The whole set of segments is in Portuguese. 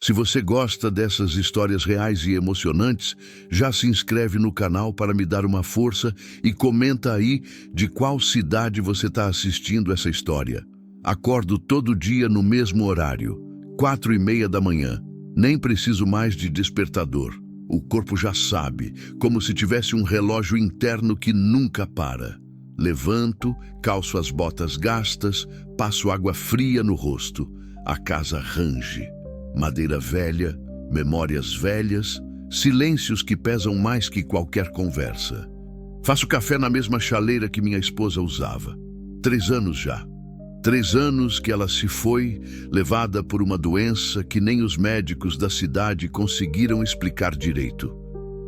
Se você gosta dessas histórias reais e emocionantes, já se inscreve no canal para me dar uma força e comenta aí de qual cidade você está assistindo essa história. Acordo todo dia no mesmo horário, 4:30 da manhã. Nem preciso mais de despertador. O corpo já sabe, como se tivesse um relógio interno que nunca para. Levanto, calço as botas gastas, passo água fria no rosto. A casa range. Madeira velha, memórias velhas, silêncios que pesam mais que qualquer conversa. Faço café na mesma chaleira que minha esposa usava. 3 anos já. 3 anos que ela se foi, levada por uma doença que nem os médicos da cidade conseguiram explicar direito.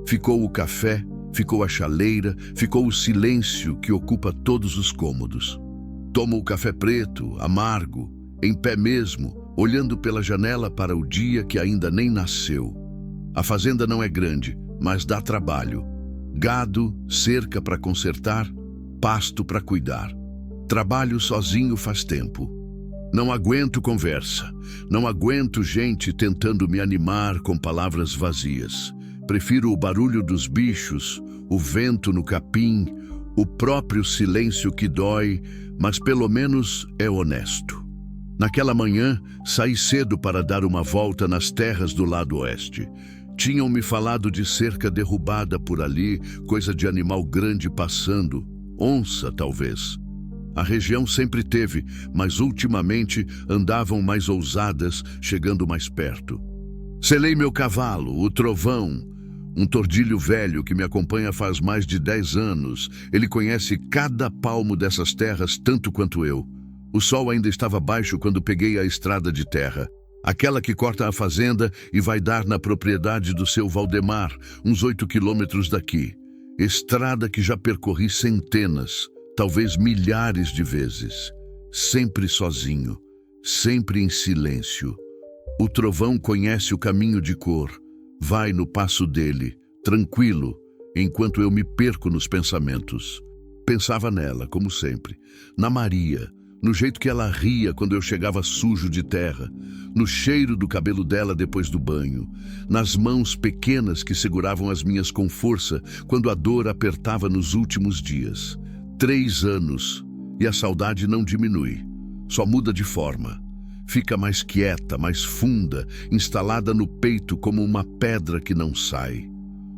Ficou o café, ficou a chaleira, ficou o silêncio que ocupa todos os cômodos. Tomo o café preto, amargo, em pé mesmo, olhando pela janela para o dia que ainda nem nasceu. A fazenda não é grande, mas dá trabalho. Gado, cerca para consertar, pasto para cuidar. Trabalho sozinho faz tempo. Não aguento conversa, não aguento gente tentando me animar com palavras vazias. Prefiro o barulho dos bichos, o vento no capim, o próprio silêncio que dói, mas pelo menos é honesto. Naquela manhã, saí cedo para dar uma volta nas terras do lado oeste. Tinham me falado de cerca derrubada por ali, coisa de animal grande passando, onça talvez. A região sempre teve, mas ultimamente andavam mais ousadas, chegando mais perto. Selei meu cavalo, o Trovão, um tordilho velho que me acompanha faz mais de 10 anos. Ele conhece cada palmo dessas terras tanto quanto eu. O sol ainda estava baixo quando peguei a estrada de terra, aquela que corta a fazenda e vai dar na propriedade do seu Valdemar, uns 8 quilômetros daqui. Estrada que já percorri centenas, talvez milhares de vezes. Sempre sozinho, sempre em silêncio. O Trovão conhece o caminho de cor, vai no passo dele, tranquilo, enquanto eu me perco nos pensamentos. Pensava nela, como sempre, na Maria, no jeito que ela ria quando eu chegava sujo de terra, no cheiro do cabelo dela depois do banho, nas mãos pequenas que seguravam as minhas com força quando a dor apertava nos últimos dias. 3 anos, e a saudade não diminui, só muda de forma. Fica mais quieta, mais funda, instalada no peito como uma pedra que não sai.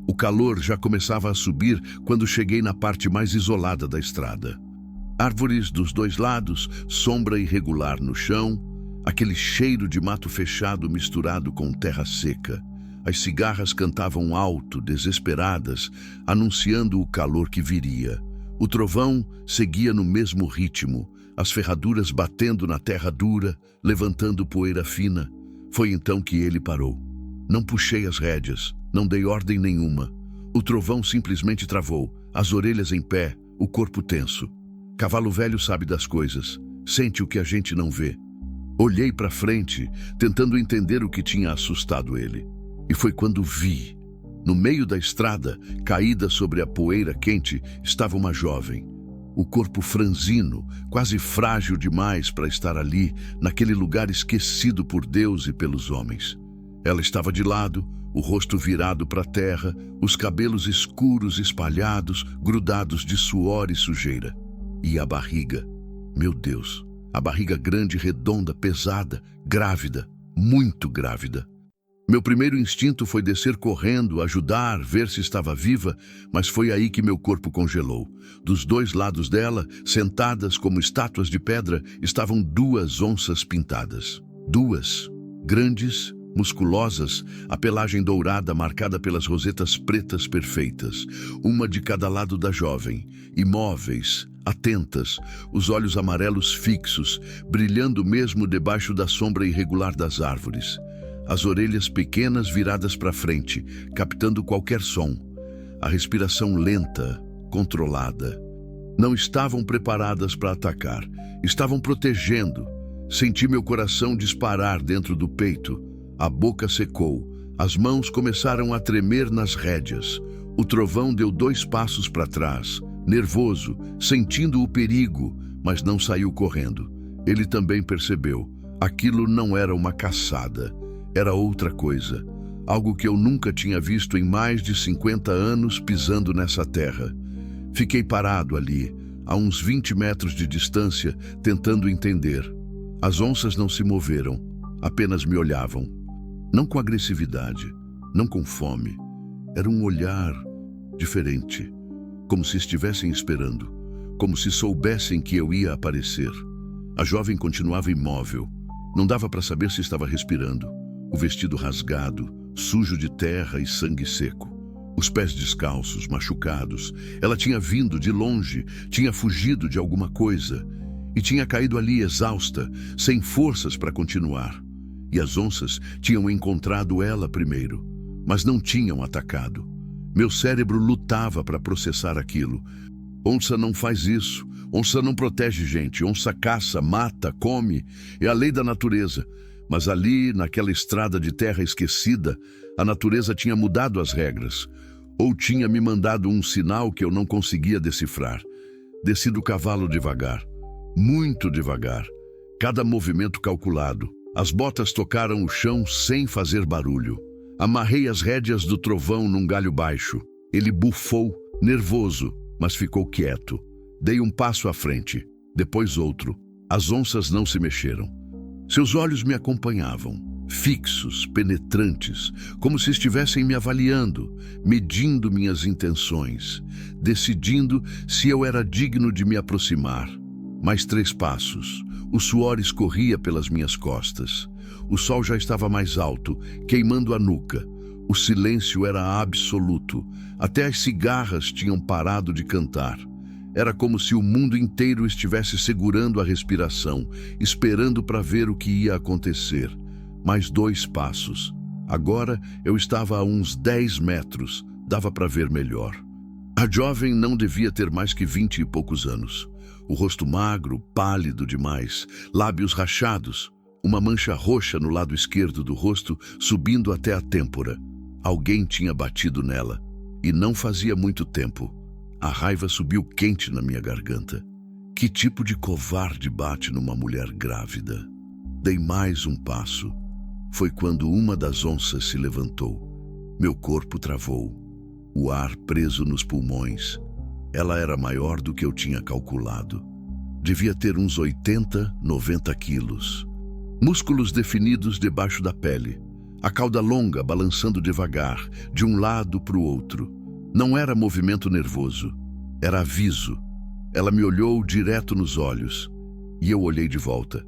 O calor já começava a subir quando cheguei na parte mais isolada da estrada. Árvores dos 2 lados, sombra irregular no chão, aquele cheiro de mato fechado misturado com terra seca. As cigarras cantavam alto, desesperadas, anunciando o calor que viria. O Trovão seguia no mesmo ritmo, as ferraduras batendo na terra dura, levantando poeira fina. Foi então que ele parou. Não puxei as rédeas, não dei ordem nenhuma. O Trovão simplesmente travou, as orelhas em pé, o corpo tenso. Cavalo velho sabe das coisas, sente o que a gente não vê. Olhei para frente, tentando entender o que tinha assustado ele. E foi quando vi. No meio da estrada, caída sobre a poeira quente, estava uma jovem. O corpo franzino, quase frágil demais para estar ali, naquele lugar esquecido por Deus e pelos homens. Ela estava de lado, o rosto virado para a terra, os cabelos escuros espalhados, grudados de suor e sujeira. E a barriga, meu Deus, a barriga grande, redonda, pesada, grávida, muito grávida. Meu primeiro instinto foi descer correndo, ajudar, ver se estava viva, mas foi aí que meu corpo congelou. Dos 2 lados dela, sentadas como estátuas de pedra, estavam 2 onças pintadas. 2, grandes, musculosas, a pelagem dourada marcada pelas rosetas pretas perfeitas, uma de cada lado da jovem, imóveis, atentas, os olhos amarelos fixos, brilhando mesmo debaixo da sombra irregular das árvores. As orelhas pequenas viradas para frente, captando qualquer som. A respiração lenta, controlada. Não estavam preparadas para atacar, estavam protegendo. Senti meu coração disparar dentro do peito. A boca secou, as mãos começaram a tremer nas rédeas. O Trovão deu 2 passos para trás, nervoso, sentindo o perigo, mas não saiu correndo. Ele também percebeu. Aquilo não era uma caçada. Era outra coisa, algo que eu nunca tinha visto em mais de 50 anos pisando nessa terra. Fiquei parado ali, a uns 20 metros de distância, tentando entender. As onças não se moveram, apenas me olhavam. Não com agressividade, não com fome. Era um olhar diferente, como se estivessem esperando, como se soubessem que eu ia aparecer. A jovem continuava imóvel. Não dava para saber se estava respirando. O vestido rasgado, sujo de terra e sangue seco. Os pés descalços, machucados. Ela tinha vindo de longe, tinha fugido de alguma coisa e tinha caído ali exausta, sem forças para continuar. E as onças tinham encontrado ela primeiro, mas não tinham atacado. Meu cérebro lutava para processar aquilo. Onça não faz isso. Onça não protege gente. Onça caça, mata, come. É a lei da natureza. Mas ali, naquela estrada de terra esquecida, a natureza tinha mudado as regras. Ou tinha me mandado um sinal que eu não conseguia decifrar. Desci do cavalo devagar. Muito devagar. Cada movimento calculado. As botas tocaram o chão sem fazer barulho. Amarrei as rédeas do trovão num galho baixo. Ele bufou, nervoso, mas ficou quieto. Dei um passo à frente, depois outro. As onças não se mexeram. Seus olhos me acompanhavam, fixos, penetrantes, como se estivessem me avaliando, medindo minhas intenções, decidindo se eu era digno de me aproximar. Mais 3 passos. O suor escorria pelas minhas costas. O sol já estava mais alto, queimando a nuca. O silêncio era absoluto. Até as cigarras tinham parado de cantar. Era como se o mundo inteiro estivesse segurando a respiração, esperando para ver o que ia acontecer. Mais 2 passos. Agora eu estava a uns 10 metros. Dava para ver melhor. A jovem não devia ter mais que 20 e poucos anos. O rosto magro, pálido demais, lábios rachados, uma mancha roxa no lado esquerdo do rosto subindo até a têmpora. Alguém tinha batido nela, e não fazia muito tempo. A raiva subiu quente na minha garganta. Que tipo de covarde bate numa mulher grávida? Dei mais um passo. Foi quando uma das onças se levantou. Meu corpo travou, o ar preso nos pulmões. Ela era maior do que eu tinha calculado. Devia ter uns 80, 90 quilos. Músculos definidos debaixo da pele. A cauda longa balançando devagar, de um lado para o outro. Não era movimento nervoso, era aviso. Ela me olhou direto nos olhos, e eu olhei de volta.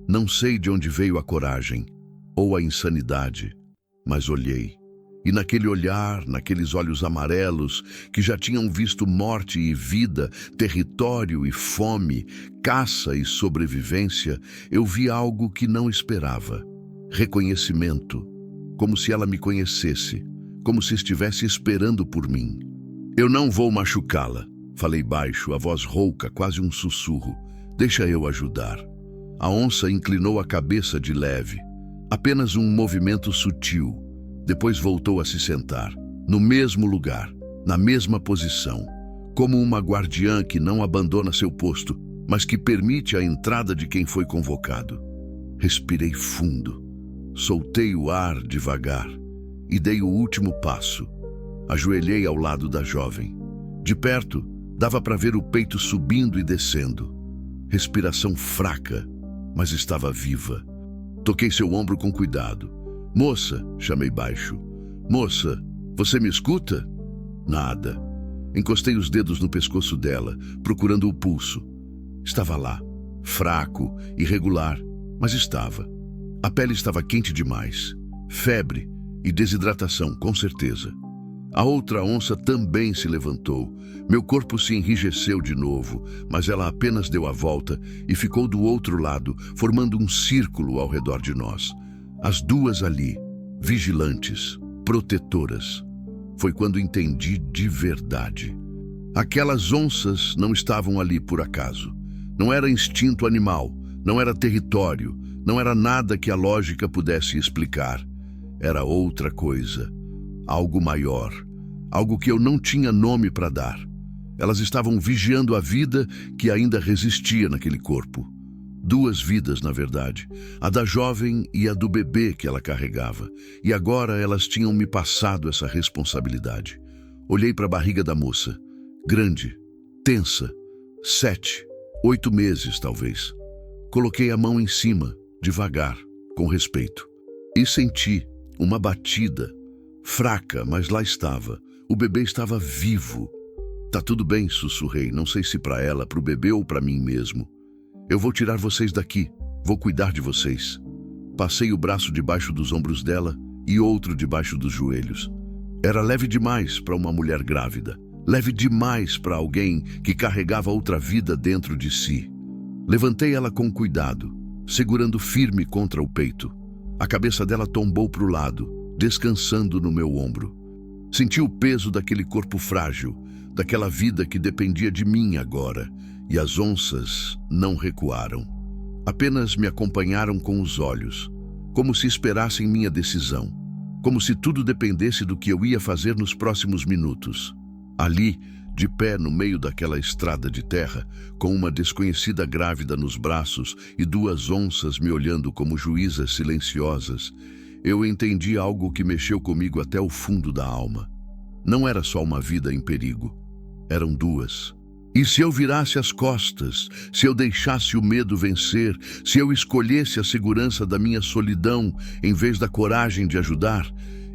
Não sei de onde veio a coragem, ou a insanidade, mas olhei. E naquele olhar, naqueles olhos amarelos, que já tinham visto morte e vida, território e fome, caça e sobrevivência, eu vi algo que não esperava. Reconhecimento, como se ela me conhecesse, como se estivesse esperando por mim. Eu não vou machucá-la, falei baixo, a voz rouca, quase um sussurro. Deixa eu ajudar. A onça inclinou a cabeça de leve, apenas um movimento sutil. Depois voltou a se sentar, no mesmo lugar, na mesma posição, como uma guardiã que não abandona seu posto, mas que permite a entrada de quem foi convocado. Respirei fundo, soltei o ar devagar e dei o último passo. Ajoelhei ao lado da jovem. De perto, dava para ver o peito subindo e descendo. Respiração fraca, mas estava viva. Toquei seu ombro com cuidado. Moça, chamei baixo. Moça, você me escuta? Nada. Encostei os dedos no pescoço dela, procurando o pulso. Estava lá, fraco, irregular, mas estava. A pele estava quente demais. Febre e desidratação, com certeza. A outra onça também se levantou. Meu corpo se enrijeceu de novo, mas ela apenas deu a volta e ficou do outro lado, formando um círculo ao redor de nós. As duas ali, vigilantes, protetoras. Foi quando entendi de verdade. Aquelas onças não estavam ali por acaso. Não era instinto animal, não era território, não era nada que a lógica pudesse explicar. Era outra coisa, algo maior, algo que eu não tinha nome para dar. Elas estavam vigiando a vida que ainda resistia naquele corpo. Duas vidas, na verdade, a da jovem e a do bebê que ela carregava, e agora elas tinham me passado essa responsabilidade. Olhei para a barriga da moça, grande, tensa, 7, 8 meses talvez. Coloquei a mão em cima, devagar, com respeito, e senti uma batida, fraca, mas lá estava. O bebê estava vivo. Tá tudo bem, sussurrei, não sei se para ela, para o bebê ou para mim mesmo. Eu vou tirar vocês daqui, vou cuidar de vocês. Passei o braço debaixo dos ombros dela e outro debaixo dos joelhos. Era leve demais para uma mulher grávida, leve demais para alguém que carregava outra vida dentro de si. Levantei ela com cuidado, segurando firme contra o peito. A cabeça dela tombou para o lado, descansando no meu ombro. Senti o peso daquele corpo frágil, daquela vida que dependia de mim agora, e as onças não recuaram. Apenas me acompanharam com os olhos, como se esperassem minha decisão, como se tudo dependesse do que eu ia fazer nos próximos minutos. Ali, de pé no meio daquela estrada de terra, com uma desconhecida grávida nos braços e duas onças me olhando como juízas silenciosas, eu entendi algo que mexeu comigo até o fundo da alma. Não era só uma vida em perigo, eram duas. E se eu virasse as costas, se eu deixasse o medo vencer, se eu escolhesse a segurança da minha solidão em vez da coragem de ajudar,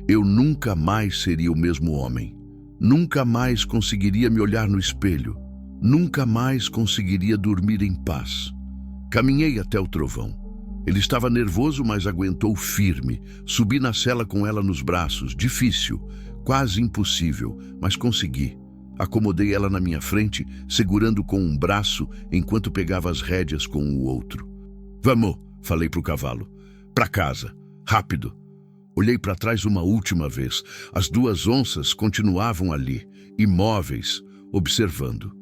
eu nunca mais seria o mesmo homem. Nunca mais conseguiria me olhar no espelho. Nunca mais conseguiria dormir em paz. Caminhei até o trovão. Ele estava nervoso, mas aguentou firme. Subi na cela com ela nos braços. Difícil, quase impossível, mas consegui. Acomodei ela na minha frente, segurando com um braço, enquanto pegava as rédeas com o outro. Vamos, falei para o cavalo. Para casa, rápido. Olhei para trás uma última vez. As duas onças continuavam ali, imóveis, observando.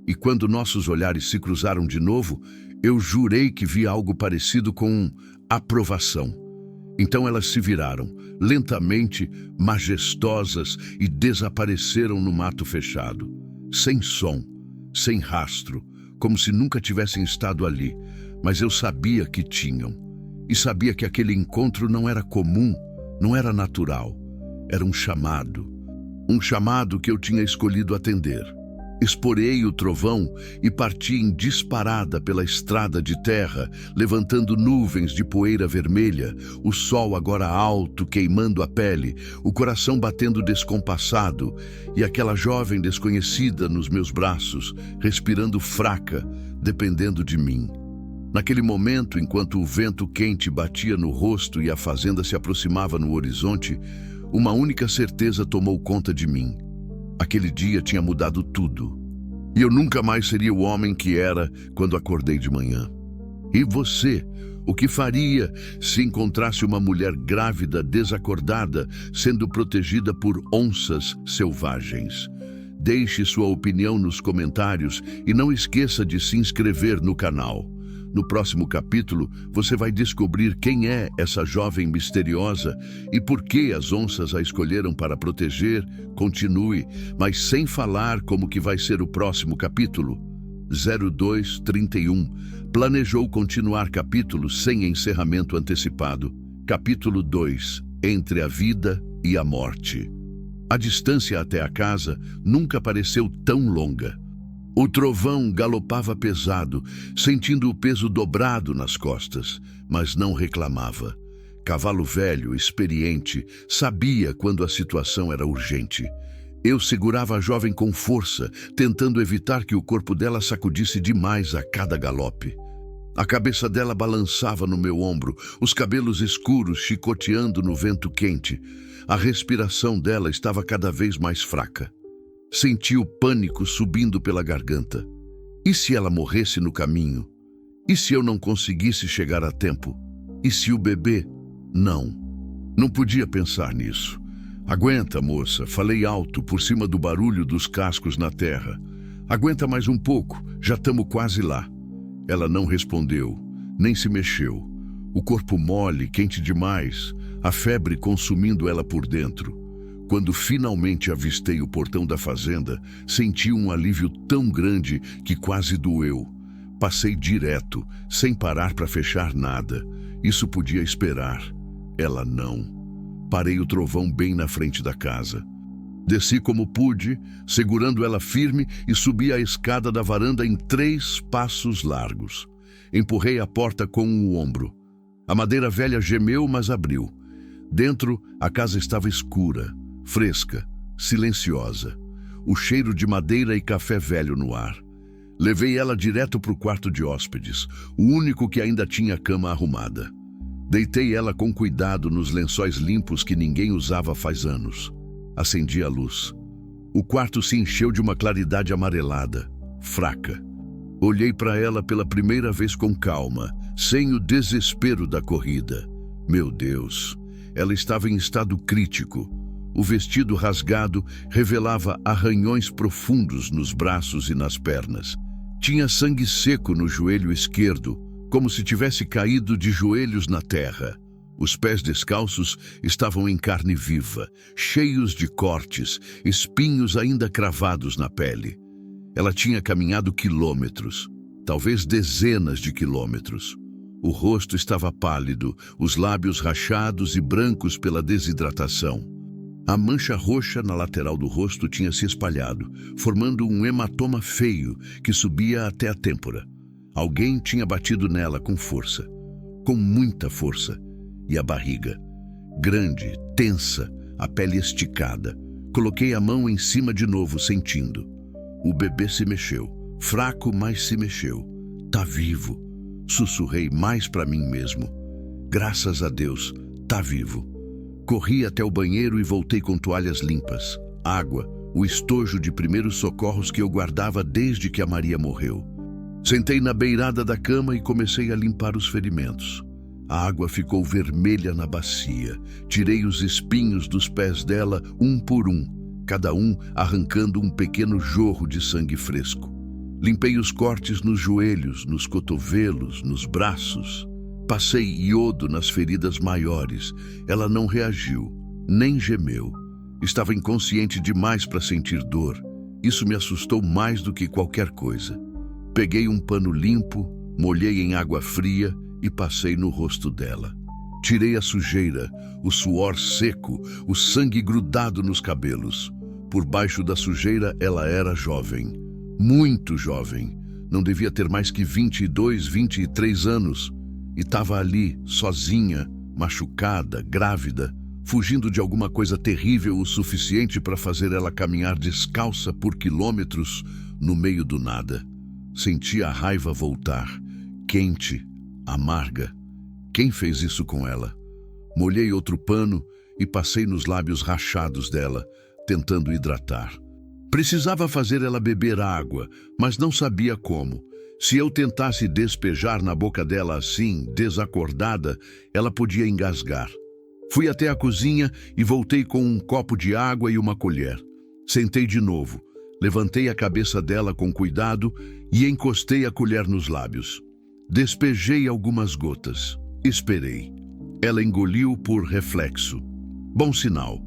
E quando nossos olhares se cruzaram de novo, eu jurei que vi algo parecido com aprovação. Então elas se viraram, lentamente, majestosas, e desapareceram no mato fechado. Sem som, sem rastro, como se nunca tivessem estado ali. Mas eu sabia que tinham. E sabia que aquele encontro não era comum, não era natural. Era um chamado. Um chamado que eu tinha escolhido atender. Esporei o trovão e parti em disparada pela estrada de terra, levantando nuvens de poeira vermelha, o sol agora alto, queimando a pele, o coração batendo descompassado, e aquela jovem desconhecida nos meus braços, respirando fraca, dependendo de mim. Naquele momento, enquanto o vento quente batia no rosto e a fazenda se aproximava no horizonte, uma única certeza tomou conta de mim. Aquele dia tinha mudado tudo. E eu nunca mais seria o homem que era quando acordei de manhã. E você, o que faria se encontrasse uma mulher grávida, desacordada, sendo protegida por onças selvagens? Deixe sua opinião nos comentários e não esqueça de se inscrever no canal. No próximo capítulo, você vai descobrir quem é essa jovem misteriosa e por que as onças a escolheram para proteger. Continue, mas sem falar como que vai ser o próximo capítulo. 0231 planejou continuar capítulo sem encerramento antecipado. Capítulo 2, Entre a Vida e a Morte. A distância até a casa nunca pareceu tão longa. O trovão galopava pesado, sentindo o peso dobrado nas costas, mas não reclamava. Cavalo velho, experiente, sabia quando a situação era urgente. Eu segurava a jovem com força, tentando evitar que o corpo dela sacudisse demais a cada galope. A cabeça dela balançava no meu ombro, os cabelos escuros chicoteando no vento quente. A respiração dela estava cada vez mais fraca. Senti o pânico subindo pela garganta. E se ela morresse no caminho? E se eu não conseguisse chegar a tempo? E se o bebê? Não podia pensar nisso. Aguenta, moça, falei alto por cima do barulho dos cascos na terra. Aguenta mais um pouco, já estamos quase lá. Ela não respondeu, nem se mexeu. O corpo mole, quente demais, a febre consumindo ela por dentro. Quando finalmente avistei o portão da fazenda, senti um alívio tão grande que quase doeu. Passei direto, sem parar para fechar nada. Isso podia esperar. Ela não. Parei o trovão bem na frente da casa. Desci como pude, segurando ela firme, e subi a escada da varanda em 3 passos largos. Empurrei a porta com o ombro. A madeira velha gemeu, mas abriu. Dentro, a casa estava escura, fresca, silenciosa. O cheiro de madeira e café velho no ar. Levei ela direto para o quarto de hóspedes, o único que ainda tinha cama arrumada. Deitei ela com cuidado nos lençóis limpos que ninguém usava faz anos. Acendi a luz. O quarto se encheu de uma claridade amarelada, fraca. Olhei para ela pela primeira vez com calma, sem o desespero da corrida. Meu Deus, ela estava em estado crítico. O vestido rasgado revelava arranhões profundos nos braços e nas pernas. Tinha sangue seco no joelho esquerdo, como se tivesse caído de joelhos na terra. Os pés descalços estavam em carne viva, cheios de cortes, espinhos ainda cravados na pele. Ela tinha caminhado quilômetros, talvez dezenas de quilômetros. O rosto estava pálido, os lábios rachados e brancos pela desidratação. A mancha roxa na lateral do rosto tinha se espalhado, formando um hematoma feio que subia até a têmpora. Alguém tinha batido nela com força, com muita força. E a barriga, grande, tensa, a pele esticada. Coloquei a mão em cima de novo, sentindo. O bebê se mexeu, fraco, mas se mexeu. Tá vivo. Sussurrei mais para mim mesmo. Graças a Deus, tá vivo. Corri até o banheiro e voltei com toalhas limpas, água, o estojo de primeiros socorros que eu guardava desde que a Maria morreu. Sentei na beirada da cama e comecei a limpar os ferimentos. A água ficou vermelha na bacia. Tirei os espinhos dos pés dela um por um, cada um arrancando um pequeno jorro de sangue fresco. Limpei os cortes nos joelhos, nos cotovelos, nos braços. Passei iodo nas feridas maiores. Ela não reagiu, nem gemeu. Estava inconsciente demais para sentir dor. Isso me assustou mais do que qualquer coisa. Peguei um pano limpo, molhei em água fria e passei no rosto dela. Tirei a sujeira, o suor seco, o sangue grudado nos cabelos. Por baixo da sujeira ela era jovem, muito jovem. Não devia ter mais que 22, 23 anos. E estava ali, sozinha, machucada, grávida, fugindo de alguma coisa terrível o suficiente para fazer ela caminhar descalça por quilômetros no meio do nada. Senti a raiva voltar, quente, amarga. Quem fez isso com ela? Molhei outro pano e passei nos lábios rachados dela, tentando hidratar. Precisava fazer ela beber água, mas não sabia como. Se eu tentasse despejar na boca dela assim, desacordada, ela podia engasgar. Fui até a cozinha e voltei com um copo de água e uma colher. Sentei de novo, levantei a cabeça dela com cuidado e encostei a colher nos lábios. Despejei algumas gotas. Esperei. Ela engoliu por reflexo. Bom sinal.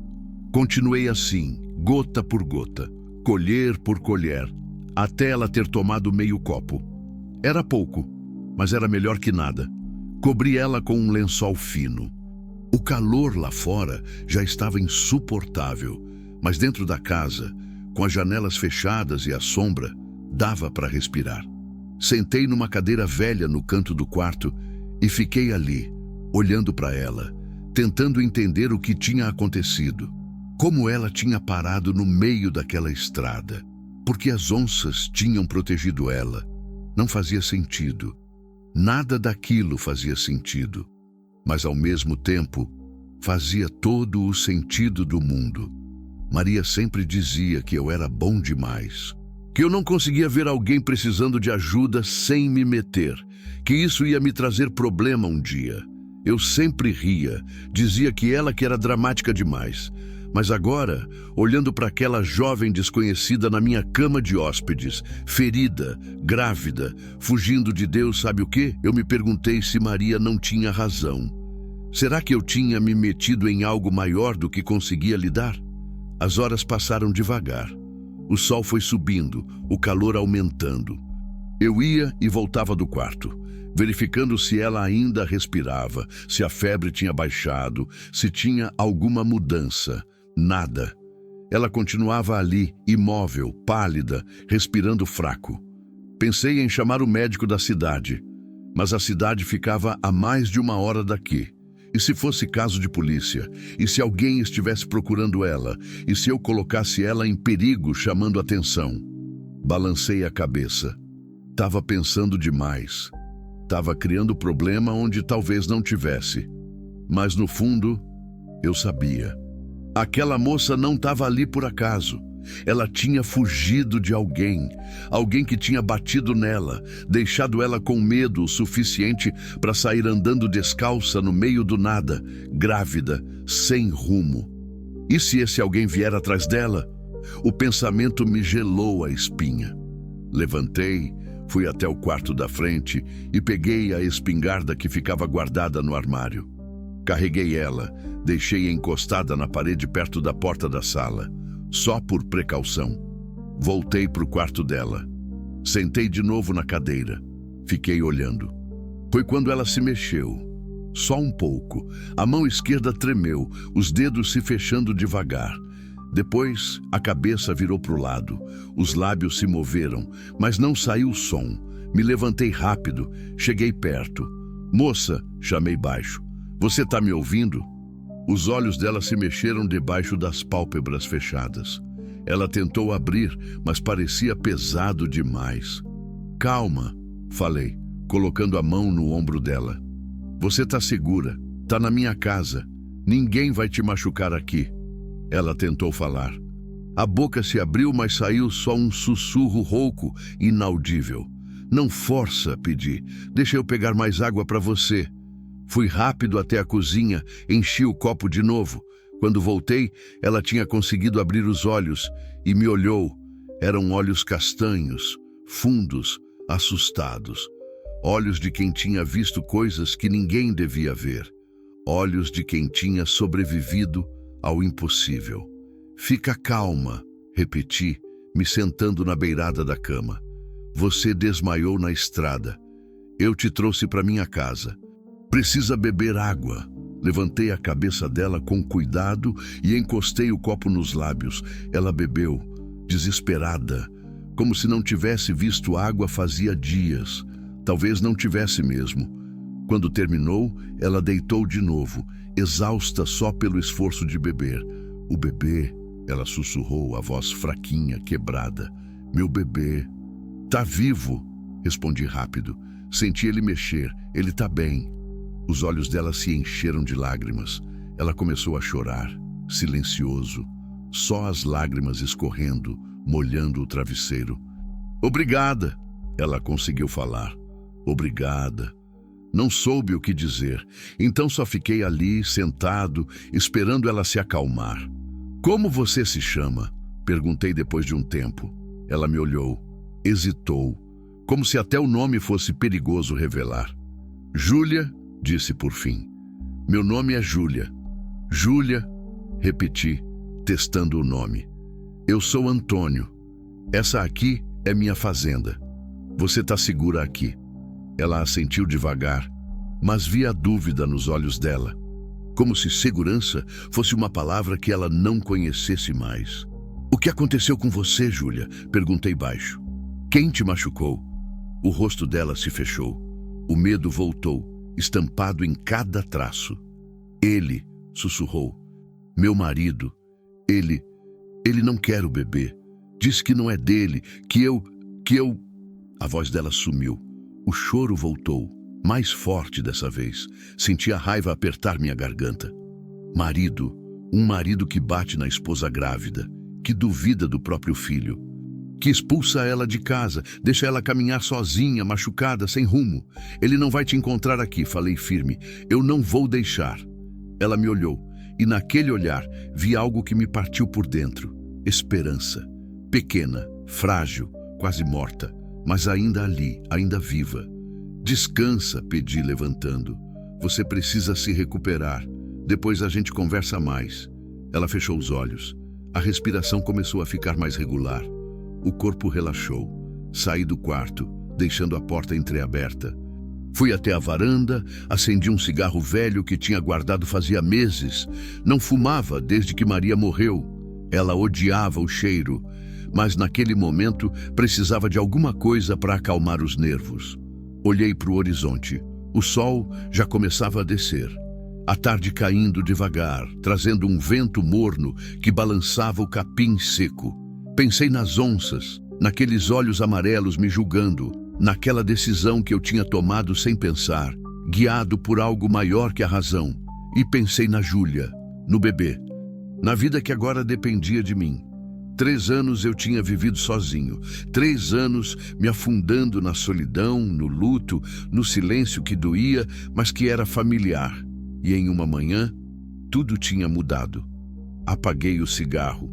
Continuei assim, gota por gota, colher por colher, até ela ter tomado meio copo. Era pouco, mas era melhor que nada. Cobri ela com um lençol fino. O calor lá fora já estava insuportável, mas dentro da casa, com as janelas fechadas e a sombra, dava para respirar. Sentei numa cadeira velha no canto do quarto e fiquei ali, olhando para ela, tentando entender o que tinha acontecido. Como ela tinha parado no meio daquela estrada. Porque as onças tinham protegido ela. Não fazia sentido. Nada daquilo fazia sentido. Mas ao mesmo tempo, fazia todo o sentido do mundo. Maria sempre dizia que eu era bom demais. Que eu não conseguia ver alguém precisando de ajuda sem me meter, que isso ia me trazer problema um dia. Eu sempre ria, dizia que ela que era dramática demais. Mas agora, olhando para aquela jovem desconhecida na minha cama de hóspedes, ferida, grávida, fugindo de Deus, sabe o quê? Eu me perguntei se Maria não tinha razão. Será que eu tinha me metido em algo maior do que conseguia lidar? As horas passaram devagar. O sol foi subindo, o calor aumentando. Eu ia e voltava do quarto, verificando se ela ainda respirava, se a febre tinha baixado, se tinha alguma mudança. Nada. Ela continuava ali, imóvel, pálida, respirando fraco. Pensei em chamar o médico da cidade, mas a cidade ficava a mais de 1 hora daqui. E se fosse caso de polícia? E se alguém estivesse procurando ela? E se eu colocasse ela em perigo, chamando atenção? Balancei a cabeça. Estava pensando demais. Estava criando problema onde talvez não tivesse. Mas no fundo, eu sabia. Aquela moça não estava ali por acaso. Ela tinha fugido de alguém. Alguém que tinha batido nela, deixado ela com medo o suficiente para sair andando descalça no meio do nada, grávida, sem rumo. E se esse alguém vier atrás dela? O pensamento me gelou a espinha. Levantei, fui até o quarto da frente e peguei a espingarda que ficava guardada no armário. Carreguei ela, deixei-a encostada na parede perto da porta da sala, só por precaução. Voltei para o quarto dela. Sentei de novo na cadeira. Fiquei olhando. Foi quando ela se mexeu. Só um pouco. A mão esquerda tremeu, os dedos se fechando devagar. Depois, a cabeça virou para o lado. Os lábios se moveram, mas não saiu som. Me levantei rápido, cheguei perto. "Moça", chamei baixo. "Você está me ouvindo?" Os olhos dela se mexeram debaixo das pálpebras fechadas. Ela tentou abrir, mas parecia pesado demais. "Calma", falei, colocando a mão no ombro dela. "Você está segura, está na minha casa. Ninguém vai te machucar aqui." Ela tentou falar. A boca se abriu, mas saiu só um sussurro rouco, inaudível. "Não força", pedi. "Deixa eu pegar mais água para você." Fui rápido até a cozinha, enchi o copo de novo. Quando voltei, ela tinha conseguido abrir os olhos e me olhou. Eram olhos castanhos, fundos, assustados. Olhos de quem tinha visto coisas que ninguém devia ver. Olhos de quem tinha sobrevivido ao impossível. "Fica calma", repeti, me sentando na beirada da cama. "Você desmaiou na estrada. Eu te trouxe para minha casa. Precisa beber água." Levantei a cabeça dela com cuidado e encostei o copo nos lábios. Ela bebeu, desesperada, como se não tivesse visto água fazia dias. Talvez não tivesse mesmo. Quando terminou, ela deitou de novo, exausta só pelo esforço de beber. "O bebê", ela sussurrou, a voz fraquinha, quebrada. "Meu bebê." "Tá vivo", respondi rápido. Senti ele mexer. "Ele tá bem." Os olhos dela se encheram de lágrimas. Ela começou a chorar, silencioso, só as lágrimas escorrendo, molhando o travesseiro. "Obrigada", ela conseguiu falar. "Obrigada." Não soube o que dizer, então só fiquei ali, sentado, esperando ela se acalmar. "Como você se chama?" perguntei depois de um tempo. Ela me olhou, hesitou, como se até o nome fosse perigoso revelar. "Júlia", disse por fim. "Meu nome é Júlia." "Júlia", repeti, testando o nome. "Eu sou Antônio. Essa aqui é minha fazenda. Você está segura aqui." Ela assentiu devagar, mas vi a dúvida nos olhos dela, como se segurança fosse uma palavra que ela não conhecesse mais. "O que aconteceu com você, Júlia?" perguntei baixo. "Quem te machucou?" O rosto dela se fechou. O medo voltou, estampado em cada traço. "Ele", sussurrou. "Meu marido. Ele não quer o bebê. Diz que não é dele, que eu... A voz dela sumiu. O choro voltou, mais forte dessa vez. Senti a raiva apertar minha garganta. Marido. Um marido que bate na esposa grávida, que duvida do próprio filho, que expulsa ela de casa, deixa ela caminhar sozinha, machucada, sem rumo. "Ele não vai te encontrar aqui", falei firme. "Eu não vou deixar." Ela me olhou, e naquele olhar vi algo que me partiu por dentro. Esperança. Pequena, frágil, quase morta, mas ainda ali, ainda viva. "Descansa", pedi, levantando. "Você precisa se recuperar. Depois a gente conversa mais." Ela fechou os olhos. A respiração começou a ficar mais regular. O corpo relaxou. Saí do quarto, deixando a porta entreaberta. Fui até a varanda, acendi um cigarro velho que tinha guardado fazia meses. Não fumava desde que Maria morreu. Ela odiava o cheiro, mas naquele momento precisava de alguma coisa para acalmar os nervos. Olhei para o horizonte. O sol já começava a descer. A tarde caindo devagar, trazendo um vento morno que balançava o capim seco. Pensei nas onças, naqueles olhos amarelos me julgando, naquela decisão que eu tinha tomado sem pensar, guiado por algo maior que a razão. E pensei na Júlia, no bebê, na vida que agora dependia de mim. 3 anos eu tinha vivido sozinho, 3 anos me afundando na solidão, no luto, no silêncio que doía, mas que era familiar. E em uma manhã, tudo tinha mudado. Apaguei o cigarro,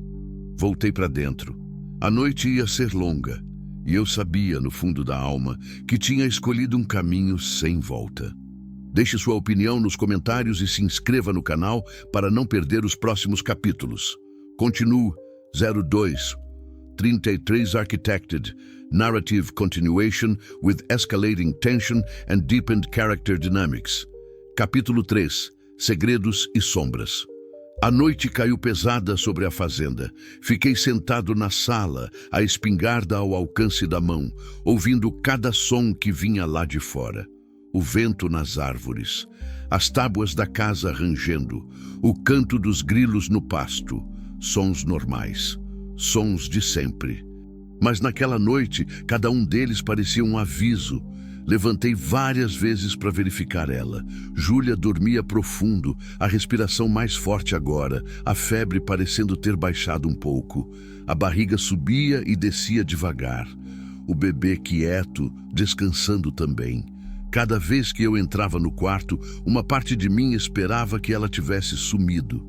voltei para dentro. A noite ia ser longa, e eu sabia, no fundo da alma, que tinha escolhido um caminho sem volta. Deixe sua opinião nos comentários e se inscreva no canal para não perder os próximos capítulos. Continuo 02 33 Architected, Narrative Continuation with Escalating Tension and Deepened Character Dynamics. Capítulo 3, Segredos e Sombras. A noite caiu pesada sobre a fazenda. Fiquei sentado na sala, a espingarda ao alcance da mão, ouvindo cada som que vinha lá de fora. O vento nas árvores, as tábuas da casa rangendo, o canto dos grilos no pasto, sons normais, sons de sempre. Mas naquela noite, cada um deles parecia um aviso. Levantei várias vezes para verificar ela. Júlia dormia profundo, a respiração mais forte agora, a febre parecendo ter baixado um pouco. A barriga subia e descia devagar. O bebê quieto, descansando também. Cada vez que eu entrava no quarto, uma parte de mim esperava que ela tivesse sumido,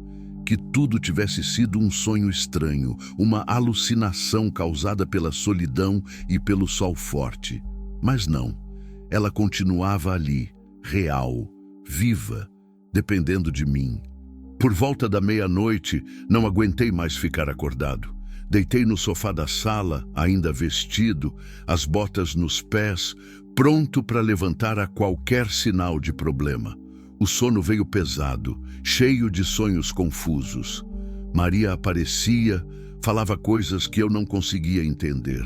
que tudo tivesse sido um sonho estranho, uma alucinação causada pela solidão e pelo sol forte. Mas não. Ela continuava ali, real, viva, dependendo de mim. Por volta da meia-noite, não aguentei mais ficar acordado. Deitei no sofá da sala, ainda vestido, as botas nos pés, pronto para levantar a qualquer sinal de problema. O sono veio pesado, cheio de sonhos confusos. Maria aparecia, falava coisas que eu não conseguia entender.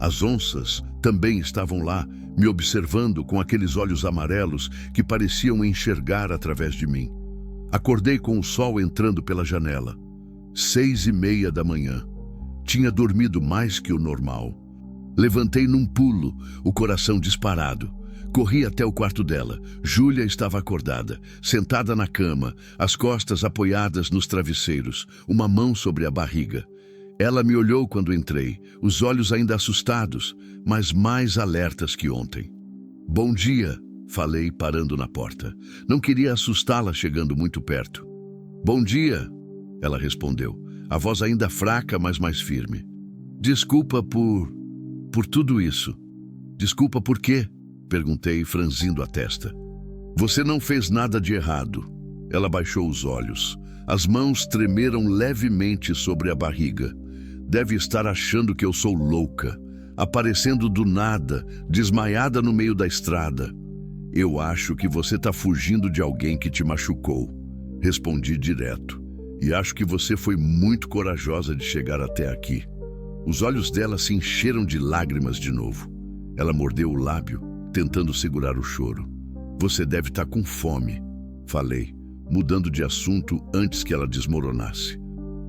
As onças também estavam lá, me observando com aqueles olhos amarelos que pareciam enxergar através de mim. Acordei com o sol entrando pela janela. 6:30 da manhã. Tinha dormido mais que o normal. Levantei num pulo, o coração disparado. Corri até o quarto dela. Júlia estava acordada, sentada na cama, as costas apoiadas nos travesseiros, uma mão sobre a barriga. Ela me olhou quando entrei, os olhos ainda assustados, mas mais alertas que ontem. "Bom dia", falei, parando na porta. Não queria assustá-la chegando muito perto. "Bom dia", ela respondeu, a voz ainda fraca, mas mais firme. "Desculpa por tudo isso." "Desculpa por quê?", perguntei, franzindo a testa. "Você não fez nada de errado." Ela baixou os olhos. As mãos tremeram levemente sobre a barriga. "Deve estar achando que eu sou louca, aparecendo do nada, desmaiada no meio da estrada." "Eu acho que você está fugindo de alguém que te machucou", respondi direto. "E acho que você foi muito corajosa de chegar até aqui." Os olhos dela se encheram de lágrimas de novo. Ela mordeu o lábio, tentando segurar o choro. "Você deve estar com fome", falei, mudando de assunto antes que ela desmoronasse.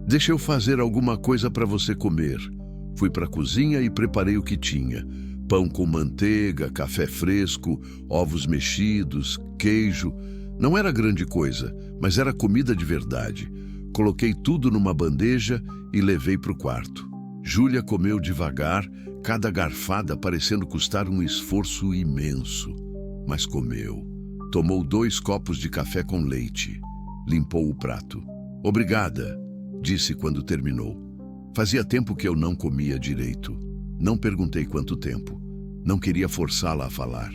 "Deixa eu fazer alguma coisa para você comer." Fui para a cozinha e preparei o que tinha. Pão com manteiga, café fresco, ovos mexidos, queijo. Não era grande coisa, mas era comida de verdade. Coloquei tudo numa bandeja e levei para o quarto. Júlia comeu devagar, cada garfada parecendo custar um esforço imenso. Mas comeu. Tomou 2 copos de café com leite. Limpou o prato. "Obrigada", disse quando terminou. Fazia tempo que eu não comia direito. Não perguntei quanto tempo. Não queria forçá-la a falar.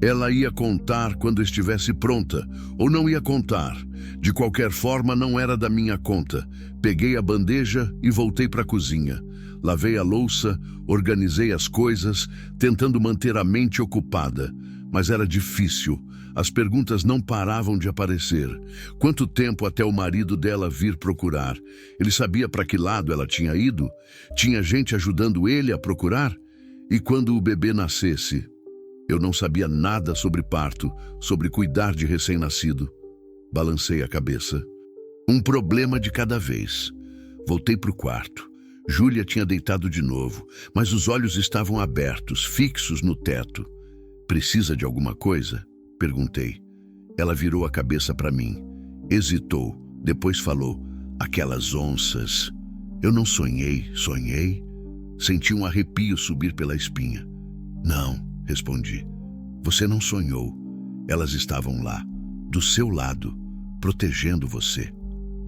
Ela ia contar quando estivesse pronta, ou não ia contar. De qualquer forma, não era da minha conta. Peguei a bandeja e voltei para a cozinha. Lavei a louça, organizei as coisas, tentando manter a mente ocupada. Mas era difícil. As perguntas não paravam de aparecer. Quanto tempo até o marido dela vir procurar? Ele sabia para que lado ela tinha ido? Tinha gente ajudando ele a procurar? E quando o bebê nascesse? Eu não sabia nada sobre parto, sobre cuidar de recém-nascido. Balancei a cabeça. Um problema de cada vez. Voltei para o quarto. Júlia tinha deitado de novo, mas os olhos estavam abertos, fixos no teto. Precisa de alguma coisa? Perguntei. Ela virou a cabeça para mim. Hesitou, depois falou: aquelas onças. Eu não sonhei. Senti um arrepio subir pela espinha. Não, respondi. Você não sonhou. Elas estavam lá, do seu lado, protegendo você.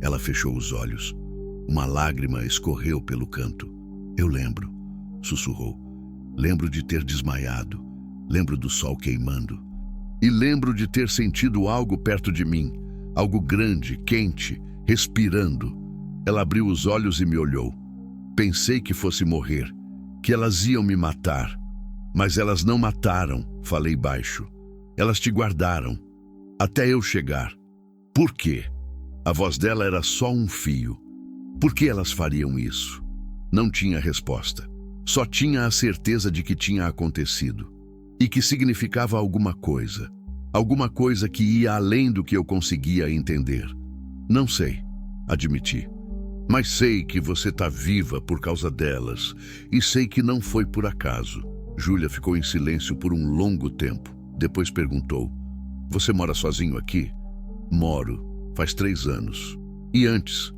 Ela fechou os olhos. Uma lágrima escorreu pelo canto. Eu lembro, sussurrou. Lembro de ter desmaiado. Lembro do sol queimando. E lembro de ter sentido algo perto de mim. Algo grande, quente, respirando. Ela abriu os olhos e me olhou. Pensei que fosse morrer, que elas iam me matar. Mas elas não mataram, falei baixo. Elas te guardaram, até eu chegar. Por quê? A voz dela era só um fio. Por que elas fariam isso? Não tinha resposta. Só tinha a certeza de que tinha acontecido. E que significava alguma coisa. Alguma coisa que ia além do que eu conseguia entender. Não sei, admiti. Mas sei que você está viva por causa delas. E sei que não foi por acaso. Júlia ficou em silêncio por um longo tempo. Depois perguntou: você mora sozinho aqui? Moro. Faz 3 anos. E antes?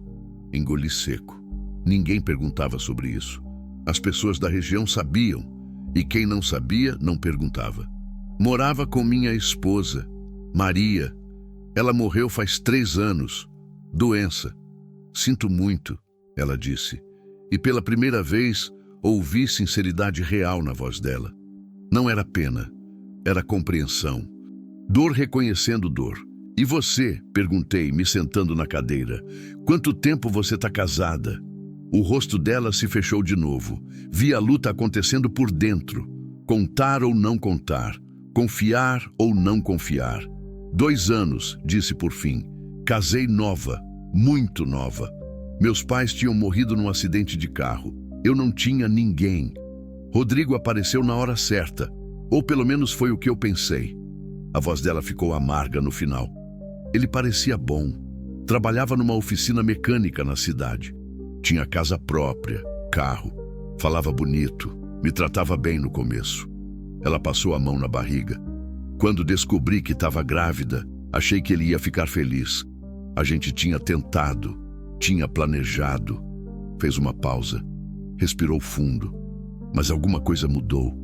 Engoli seco. Ninguém perguntava sobre isso. As pessoas da região sabiam. E quem não sabia, não perguntava. Morava com minha esposa, Maria. Ela morreu faz 3 anos. Doença. Sinto muito, ela disse. E pela primeira vez, ouvi sinceridade real na voz dela. Não era pena, era compreensão. Dor reconhecendo dor. E você? Perguntei, me sentando na cadeira. Quanto tempo você está casada? O rosto dela se fechou de novo. Vi a luta acontecendo por dentro. Contar ou não contar. Confiar ou não confiar. 2 anos, disse por fim. Casei nova, muito nova. Meus pais tinham morrido num acidente de carro. Eu não tinha ninguém. Rodrigo apareceu na hora certa. Ou pelo menos foi o que eu pensei. A voz dela ficou amarga no final. Ele parecia bom. Trabalhava numa oficina mecânica na cidade. Tinha casa própria, carro. Falava bonito. Me tratava bem no começo. Ela passou a mão na barriga. Quando descobri que estava grávida, achei que ele ia ficar feliz. A gente tinha tentado, tinha planejado. Fez uma pausa. Respirou fundo. Mas alguma coisa mudou.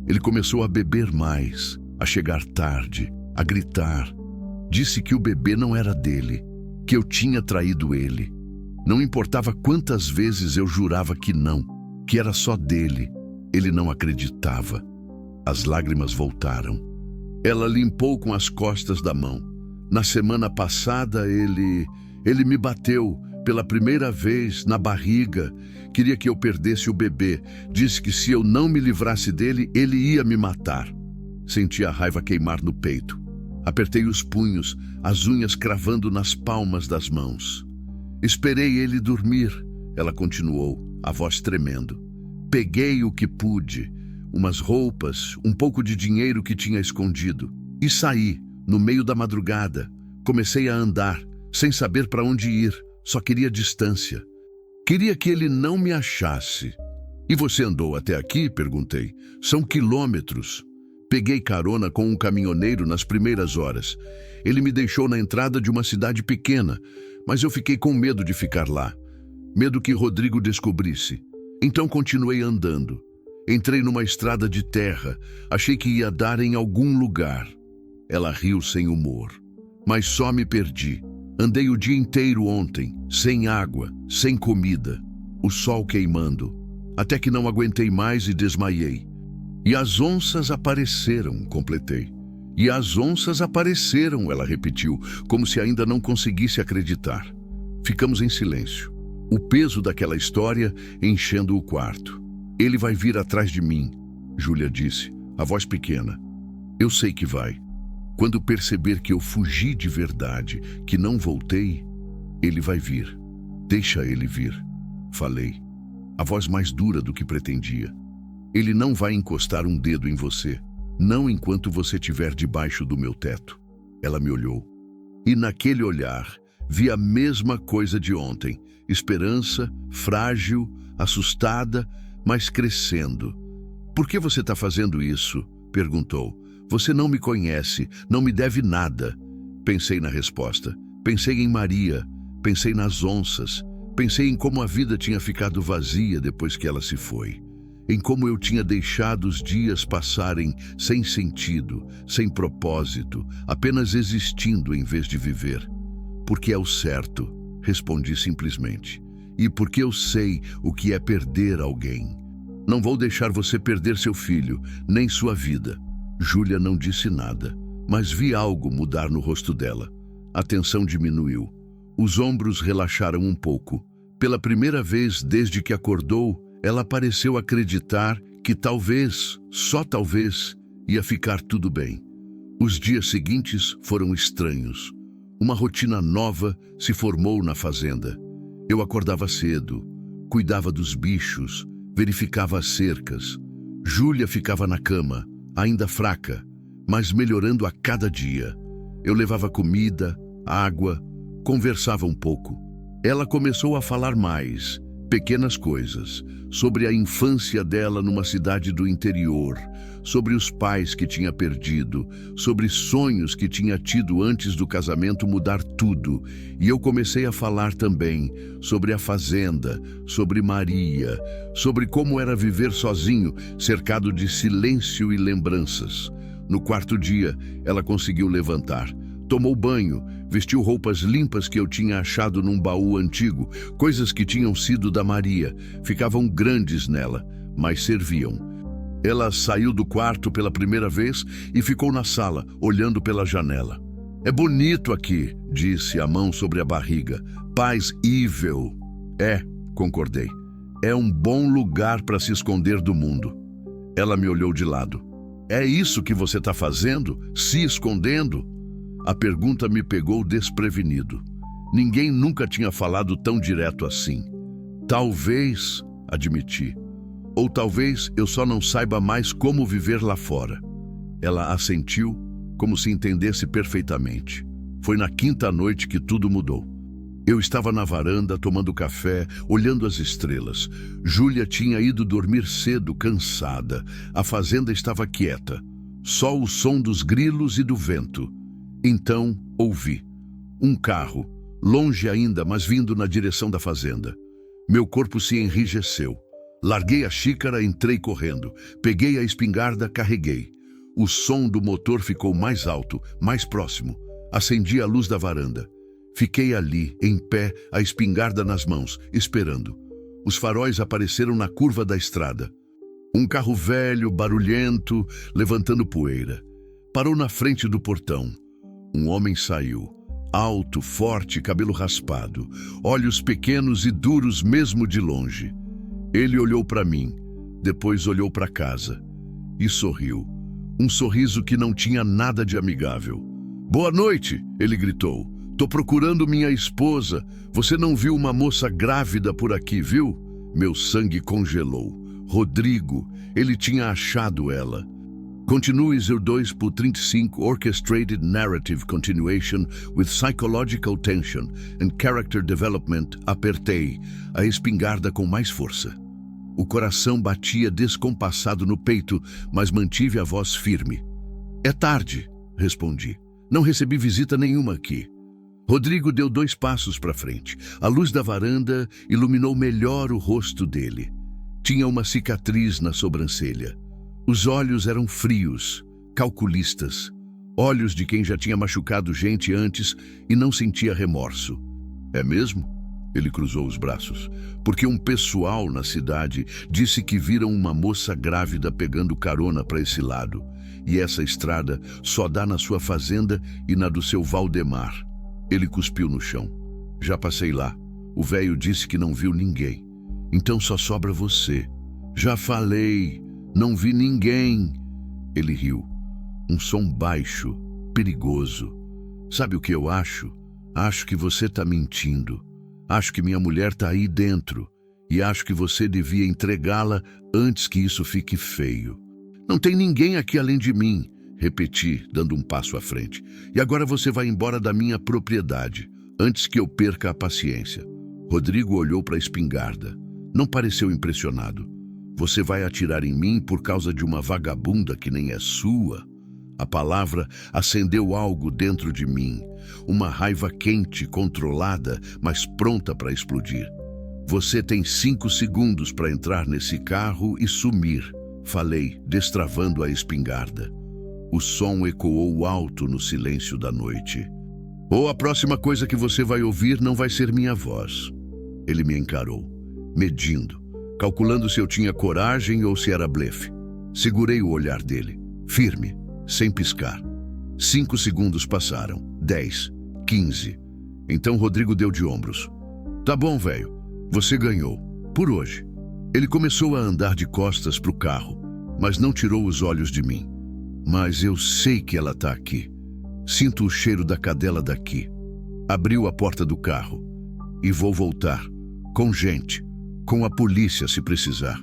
Ele começou a beber mais, a chegar tarde, a gritar. Disse que o bebê não era dele, que eu tinha traído ele. Não importava quantas vezes eu jurava que não, que era só dele. Ele não acreditava. As lágrimas voltaram. Ela limpou com as costas da mão. Na semana passada ele me bateu pela primeira vez na barriga. Queria que eu perdesse o bebê. Disse que se eu não me livrasse dele, ele ia me matar. Senti a raiva queimar no peito. Apertei os punhos, as unhas cravando nas palmas das mãos. Esperei ele dormir, ela continuou, a voz tremendo. Peguei o que pude, umas roupas, um pouco de dinheiro que tinha escondido, e saí, no meio da madrugada. Comecei a andar, sem saber para onde ir, só queria distância. Queria que ele não me achasse. E você andou até aqui? Perguntei. São quilômetros. Peguei carona com um caminhoneiro nas primeiras horas. Ele me deixou na entrada de uma cidade pequena, mas eu fiquei com medo de ficar lá. Medo que Rodrigo descobrisse. Então continuei andando. Entrei numa estrada de terra. Achei que ia dar em algum lugar. Ela riu sem humor. Mas só me perdi. Andei o dia inteiro ontem, sem água, sem comida. O sol queimando. Até que não aguentei mais e desmaiei. E as onças apareceram, completei. E as onças apareceram, ela repetiu, como se ainda não conseguisse acreditar. Ficamos em silêncio. O peso daquela história enchendo o quarto. Ele vai vir atrás de mim, Júlia disse, a voz pequena. Eu sei que vai. Quando perceber que eu fugi de verdade, que não voltei, ele vai vir. Deixa ele vir, falei, a voz mais dura do que pretendia. Ele não vai encostar um dedo em você, não enquanto você estiver debaixo do meu teto. Ela me olhou. E naquele olhar, vi a mesma coisa de ontem, esperança, frágil, assustada, mas crescendo. Por que você está fazendo isso? Perguntou. Você não me conhece, não me deve nada. Pensei na resposta. Pensei em Maria, pensei nas onças, pensei em como a vida tinha ficado vazia depois que ela se foi. Em como eu tinha deixado os dias passarem sem sentido, sem propósito, apenas existindo em vez de viver. Porque é o certo, respondi simplesmente. E porque eu sei o que é perder alguém. Não vou deixar você perder seu filho, nem sua vida. Júlia não disse nada, mas vi algo mudar no rosto dela. A tensão diminuiu. Os ombros relaxaram um pouco. Pela primeira vez desde que acordou, ela pareceu acreditar que talvez, só talvez, ia ficar tudo bem. Os dias seguintes foram estranhos. Uma rotina nova se formou na fazenda. Eu acordava cedo, cuidava dos bichos, verificava as cercas. Júlia ficava na cama, ainda fraca, mas melhorando a cada dia. Eu levava comida, água, conversava um pouco. Ela começou a falar mais, pequenas coisas, sobre a infância dela numa cidade do interior, sobre os pais que tinha perdido, sobre sonhos que tinha tido antes do casamento mudar tudo. E eu comecei a falar também sobre a fazenda, sobre Maria, sobre como era viver sozinho, cercado de silêncio e lembranças. No quarto dia, ela conseguiu levantar. Tomou banho, vestiu roupas limpas que eu tinha achado num baú antigo, coisas que tinham sido da Maria. Ficavam grandes nela, mas serviam. Ela saiu do quarto pela primeira vez e ficou na sala, olhando pela janela. É bonito aqui, disse, a mão sobre a barriga. Paz Evil. É, concordei. É um bom lugar para se esconder do mundo. Ela me olhou de lado. É isso que você está fazendo? Se escondendo? A pergunta me pegou desprevenido. Ninguém nunca tinha falado tão direto assim. Talvez, admiti. Ou talvez eu só não saiba mais como viver lá fora. Ela assentiu, como se entendesse perfeitamente. Foi na quinta noite que tudo mudou. Eu estava na varanda, tomando café, olhando as estrelas. Júlia tinha ido dormir cedo, cansada. A fazenda estava quieta. Só o som dos grilos e do vento. Então, ouvi. Um carro, longe ainda, mas vindo na direção da fazenda. Meu corpo se enrijeceu. Larguei a xícara, entrei correndo. Peguei a espingarda, carreguei. O som do motor ficou mais alto, mais próximo. Acendi a luz da varanda. Fiquei ali, em pé, a espingarda nas mãos, esperando. Os faróis apareceram na curva da estrada. Um carro velho, barulhento, levantando poeira. Parou na frente do portão. Um homem saiu, alto, forte, cabelo raspado, olhos pequenos e duros mesmo de longe. Ele olhou para mim, depois olhou para casa e sorriu. Um sorriso que não tinha nada de amigável. Boa noite, ele gritou. Tô procurando minha esposa. Você não viu uma moça grávida por aqui, viu? Meu sangue congelou. Rodrigo, ele tinha achado ela. Continue 02 por 35 Orchestrated Narrative Continuation with Psychological Tension and Character Development. Apertei a espingarda com mais força. O coração batia descompassado no peito, mas mantive a voz firme. É tarde, respondi. Não recebi visita nenhuma aqui. Rodrigo deu 2 passos para frente. A luz da varanda iluminou melhor o rosto dele. Tinha uma cicatriz na sobrancelha. Os olhos eram frios, calculistas. Olhos de quem já tinha machucado gente antes e não sentia remorso. É mesmo? Ele cruzou os braços. Porque um pessoal na cidade disse que viram uma moça grávida pegando carona para esse lado. E essa estrada só dá na sua fazenda e na do seu Valdemar. Ele cuspiu no chão. Já passei lá. O velho disse que não viu ninguém. Então só sobra você. Já falei, não vi ninguém. Ele riu. Um som baixo, perigoso. Sabe o que eu acho? Acho que você tá mentindo. Acho que minha mulher tá aí dentro. E acho que você devia entregá-la antes que isso fique feio. Não tem ninguém aqui além de mim, repeti, dando um passo à frente. E agora você vai embora da minha propriedade, antes que eu perca a paciência. Rodrigo olhou para a espingarda. Não pareceu impressionado. Você vai atirar em mim por causa de uma vagabunda que nem é sua? A palavra acendeu algo dentro de mim. Uma raiva quente, controlada, mas pronta para explodir. Você tem 5 segundos para entrar nesse carro e sumir, falei, destravando a espingarda. O som ecoou alto no silêncio da noite. Ou a próxima coisa que você vai ouvir não vai ser minha voz. Ele me encarou, medindo, calculando se eu tinha coragem ou se era blefe. Segurei o olhar dele, firme, sem piscar. 5 segundos passaram, 10, 15. Então Rodrigo deu de ombros. Tá bom, velho. Você ganhou, por hoje. Ele começou a andar de costas para o carro, mas não tirou os olhos de mim. Mas eu sei que ela tá aqui. Sinto o cheiro da cadela daqui. Abriu a porta do carro. E vou voltar, com gente, com a polícia se precisar.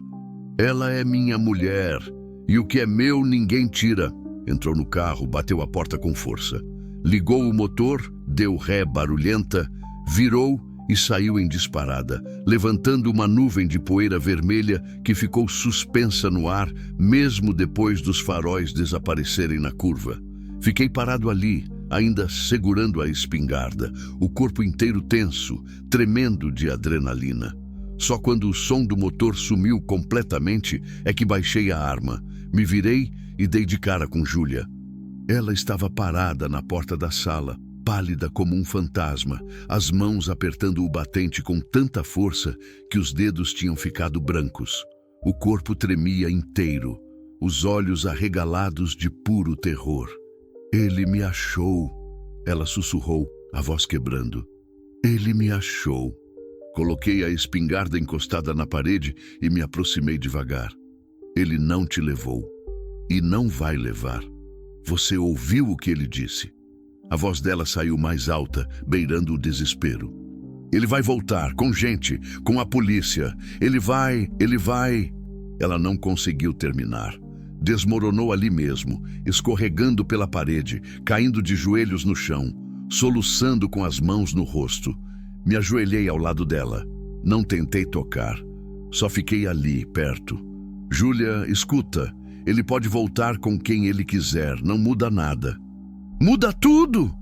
Ela é minha mulher, e o que é meu ninguém tira. Entrou no carro, bateu a porta com força. Ligou o motor, deu ré barulhenta, virou e saiu em disparada, levantando uma nuvem de poeira vermelha que ficou suspensa no ar, mesmo depois dos faróis desaparecerem na curva. Fiquei parado ali, ainda segurando a espingarda, o corpo inteiro tenso, tremendo de adrenalina. Só quando o som do motor sumiu completamente é que baixei a arma, me virei e dei de cara com Júlia. Ela estava parada na porta da sala, pálida como um fantasma, as mãos apertando o batente com tanta força que os dedos tinham ficado brancos. O corpo tremia inteiro, os olhos arregalados de puro terror. Ele me achou, ela sussurrou, a voz quebrando. Ele me achou. Coloquei a espingarda encostada na parede e me aproximei devagar. Ele não te levou. E não vai levar. Você ouviu o que ele disse? A voz dela saiu mais alta, beirando o desespero. Ele vai voltar, com gente, com a polícia. Ele vai... Ela não conseguiu terminar. Desmoronou ali mesmo, escorregando pela parede, caindo de joelhos no chão, soluçando com as mãos no rosto. Me ajoelhei ao lado dela. Não tentei tocar. Só fiquei ali, perto. Júlia, escuta. Ele pode voltar com quem ele quiser, não muda nada. Muda tudo!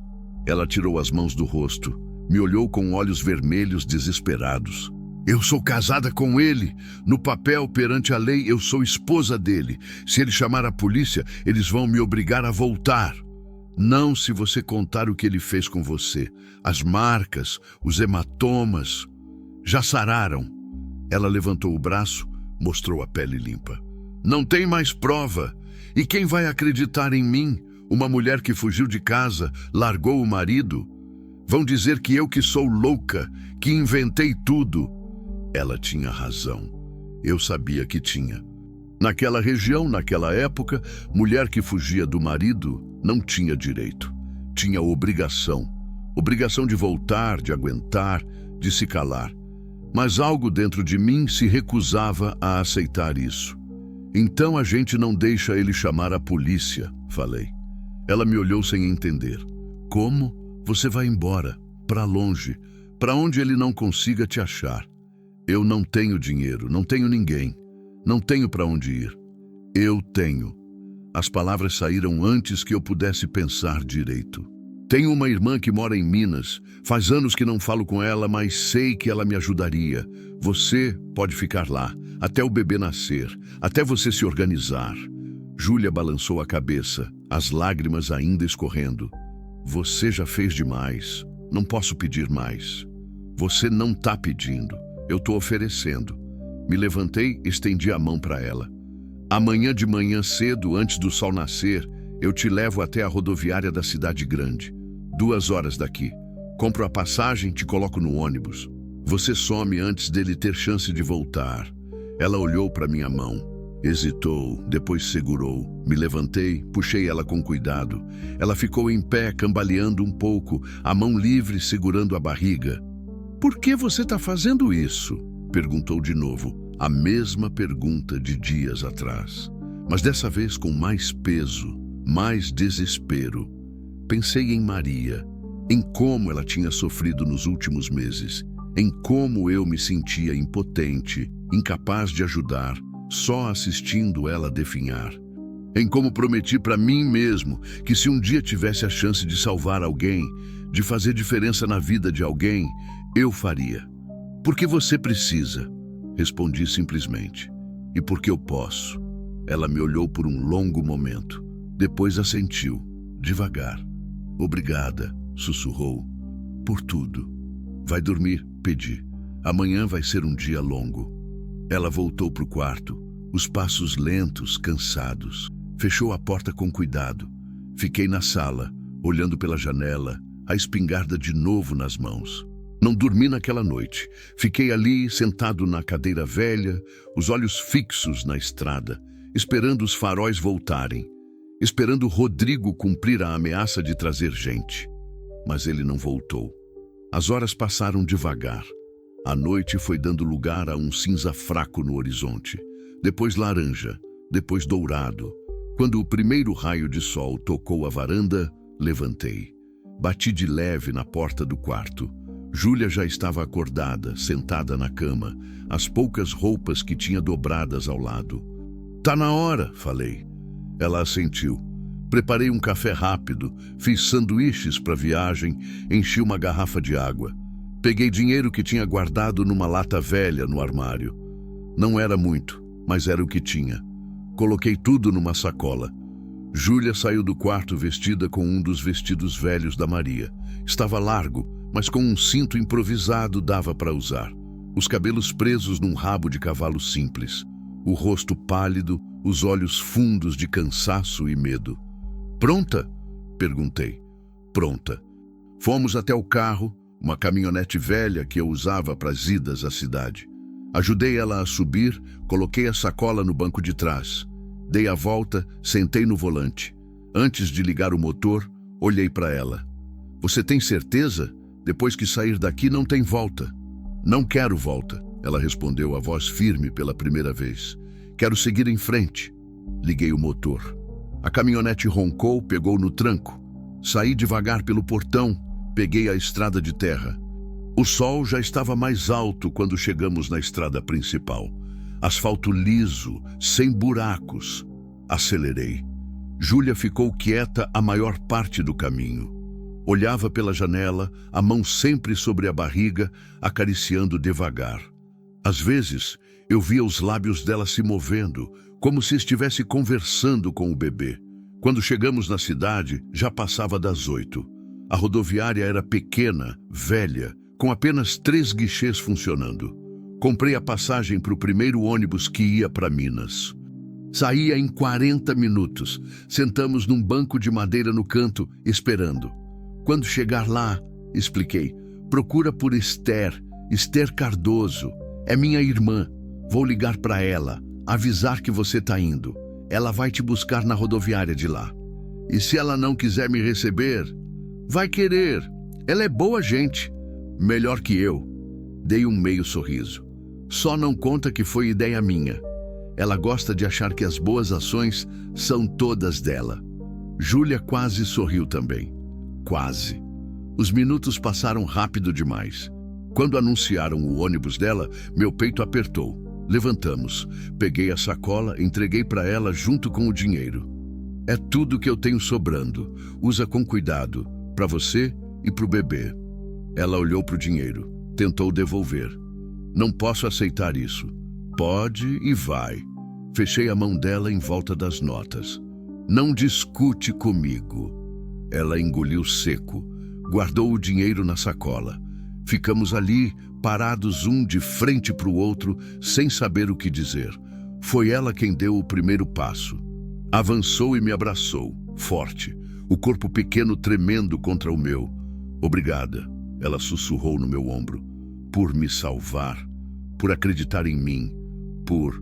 Ela tirou as mãos do rosto, me olhou com olhos vermelhos desesperados. Eu sou casada com ele. No papel, perante a lei, eu sou esposa dele. Se ele chamar a polícia, eles vão me obrigar a voltar. Não se você contar o que ele fez com você. As marcas, os hematomas, já sararam. Ela levantou o braço, mostrou a pele limpa. Não tem mais prova. E quem vai acreditar em mim? Uma mulher que fugiu de casa, largou o marido? Vão dizer que eu que sou louca, que inventei tudo. Ela tinha razão. Eu sabia que tinha. Naquela região, naquela época, mulher que fugia do marido não tinha direito. Tinha obrigação. Obrigação de voltar, de aguentar, de se calar. Mas algo dentro de mim se recusava a aceitar isso. Então a gente não deixa ele chamar a polícia, falei. Ela me olhou sem entender. Como? Você vai embora, para longe, para onde ele não consiga te achar. Eu não tenho dinheiro, não tenho ninguém, não tenho para onde ir. Eu tenho. As palavras saíram antes que eu pudesse pensar direito. Tenho uma irmã que mora em Minas. Faz anos que não falo com ela, mas sei que ela me ajudaria. Você pode ficar lá, até o bebê nascer, até você se organizar. Júlia balançou a cabeça, as lágrimas ainda escorrendo. Você já fez demais. Não posso pedir mais. Você não está pedindo. Eu estou oferecendo. Me levantei e estendi a mão para ela. Amanhã de manhã cedo, antes do sol nascer, eu te levo até a rodoviária da cidade grande. 2 horas daqui. Compro a passagem, te coloco no ônibus. Você some antes dele ter chance de voltar. Ela olhou para minha mão. Hesitou, depois segurou. Me levantei, puxei ela com cuidado. Ela ficou em pé, cambaleando um pouco, a mão livre segurando a barriga. "Por que você está fazendo isso?" perguntou de novo. A mesma pergunta de dias atrás. Mas dessa vez com mais peso, mais desespero. Pensei em Maria, em como ela tinha sofrido nos últimos meses, em como eu me sentia impotente, incapaz de ajudar, só assistindo ela definhar. Em como prometi para mim mesmo que se um dia tivesse a chance de salvar alguém, de fazer diferença na vida de alguém, eu faria. "Porque você precisa", respondi simplesmente. "E porque eu posso." Ela me olhou por um longo momento. Depois assentiu, devagar. "Obrigada", sussurrou. "Por tudo." "Vai dormir", pedi. "Amanhã vai ser um dia longo." Ela voltou para o quarto, os passos lentos, cansados. Fechou a porta com cuidado. Fiquei na sala, olhando pela janela, a espingarda de novo nas mãos. Não dormi naquela noite. Fiquei ali, sentado na cadeira velha, os olhos fixos na estrada, esperando os faróis voltarem, esperando Rodrigo cumprir a ameaça de trazer gente. Mas ele não voltou. As horas passaram devagar. A noite foi dando lugar a um cinza fraco no horizonte, depois laranja, depois dourado. Quando o primeiro raio de sol tocou a varanda, levantei. Bati de leve na porta do quarto. Júlia já estava acordada, sentada na cama, as poucas roupas que tinha dobradas ao lado. "Tá na hora", falei. Ela assentiu. Preparei um café rápido, fiz sanduíches para a viagem, enchi uma garrafa de água. Peguei dinheiro que tinha guardado numa lata velha no armário. Não era muito, mas era o que tinha. Coloquei tudo numa sacola. Júlia saiu do quarto vestida com um dos vestidos velhos da Maria. Estava largo, mas com um cinto improvisado dava para usar. Os cabelos presos num rabo de cavalo simples. O rosto pálido, os olhos fundos de cansaço e medo. "Pronta?" perguntei. "Pronta." Fomos até o carro, uma caminhonete velha que eu usava para as idas à cidade. Ajudei ela a subir, coloquei a sacola no banco de trás. Dei a volta, sentei no volante. Antes de ligar o motor, olhei para ela. "Você tem certeza? Depois que sair daqui não tem volta." "Não quero volta", ela respondeu, a voz firme pela primeira vez. "Quero seguir em frente." Liguei o motor. A caminhonete roncou, pegou no tranco. Saí devagar pelo portão, peguei a estrada de terra. O sol já estava mais alto quando chegamos na estrada principal. Asfalto liso, sem buracos. Acelerei. Júlia ficou quieta a maior parte do caminho. Olhava pela janela, a mão sempre sobre a barriga, acariciando devagar. Às vezes, eu via os lábios dela se movendo, como se estivesse conversando com o bebê. Quando chegamos na cidade, já passava das 8. A rodoviária era pequena, velha, com apenas 3 guichês funcionando. Comprei a passagem para o primeiro ônibus que ia para Minas. Saía em 40 minutos. Sentamos num banco de madeira no canto, esperando. "Quando chegar lá", expliquei, "procura por Esther Cardoso. É minha irmã. Vou ligar para ela, avisar que você está indo. Ela vai te buscar na rodoviária de lá. E se ela não quiser me receber, vai querer. Ela é boa gente. Melhor que eu." Dei um meio sorriso. "Só não conta que foi ideia minha." Ela gosta de achar que as boas ações são todas dela. Júlia quase sorriu também. Quase. Os minutos passaram rápido demais. Quando anunciaram o ônibus dela, meu peito apertou. Levantamos. Peguei a sacola, entreguei para ela junto com o dinheiro. "É tudo que eu tenho sobrando. Usa com cuidado, para você e para o bebê." Ela olhou para o dinheiro. Tentou devolver. "Não posso aceitar isso." "Pode e vai." Fechei a mão dela em volta das notas. "Não discute comigo." Ela engoliu seco. Guardou o dinheiro na sacola. Ficamos ali, parados um de frente para o outro, sem saber o que dizer. Foi ela quem deu o primeiro passo. Avançou e me abraçou, forte, o corpo pequeno tremendo contra o meu. "Obrigada", ela sussurrou no meu ombro. por me salvar, por acreditar em mim, por...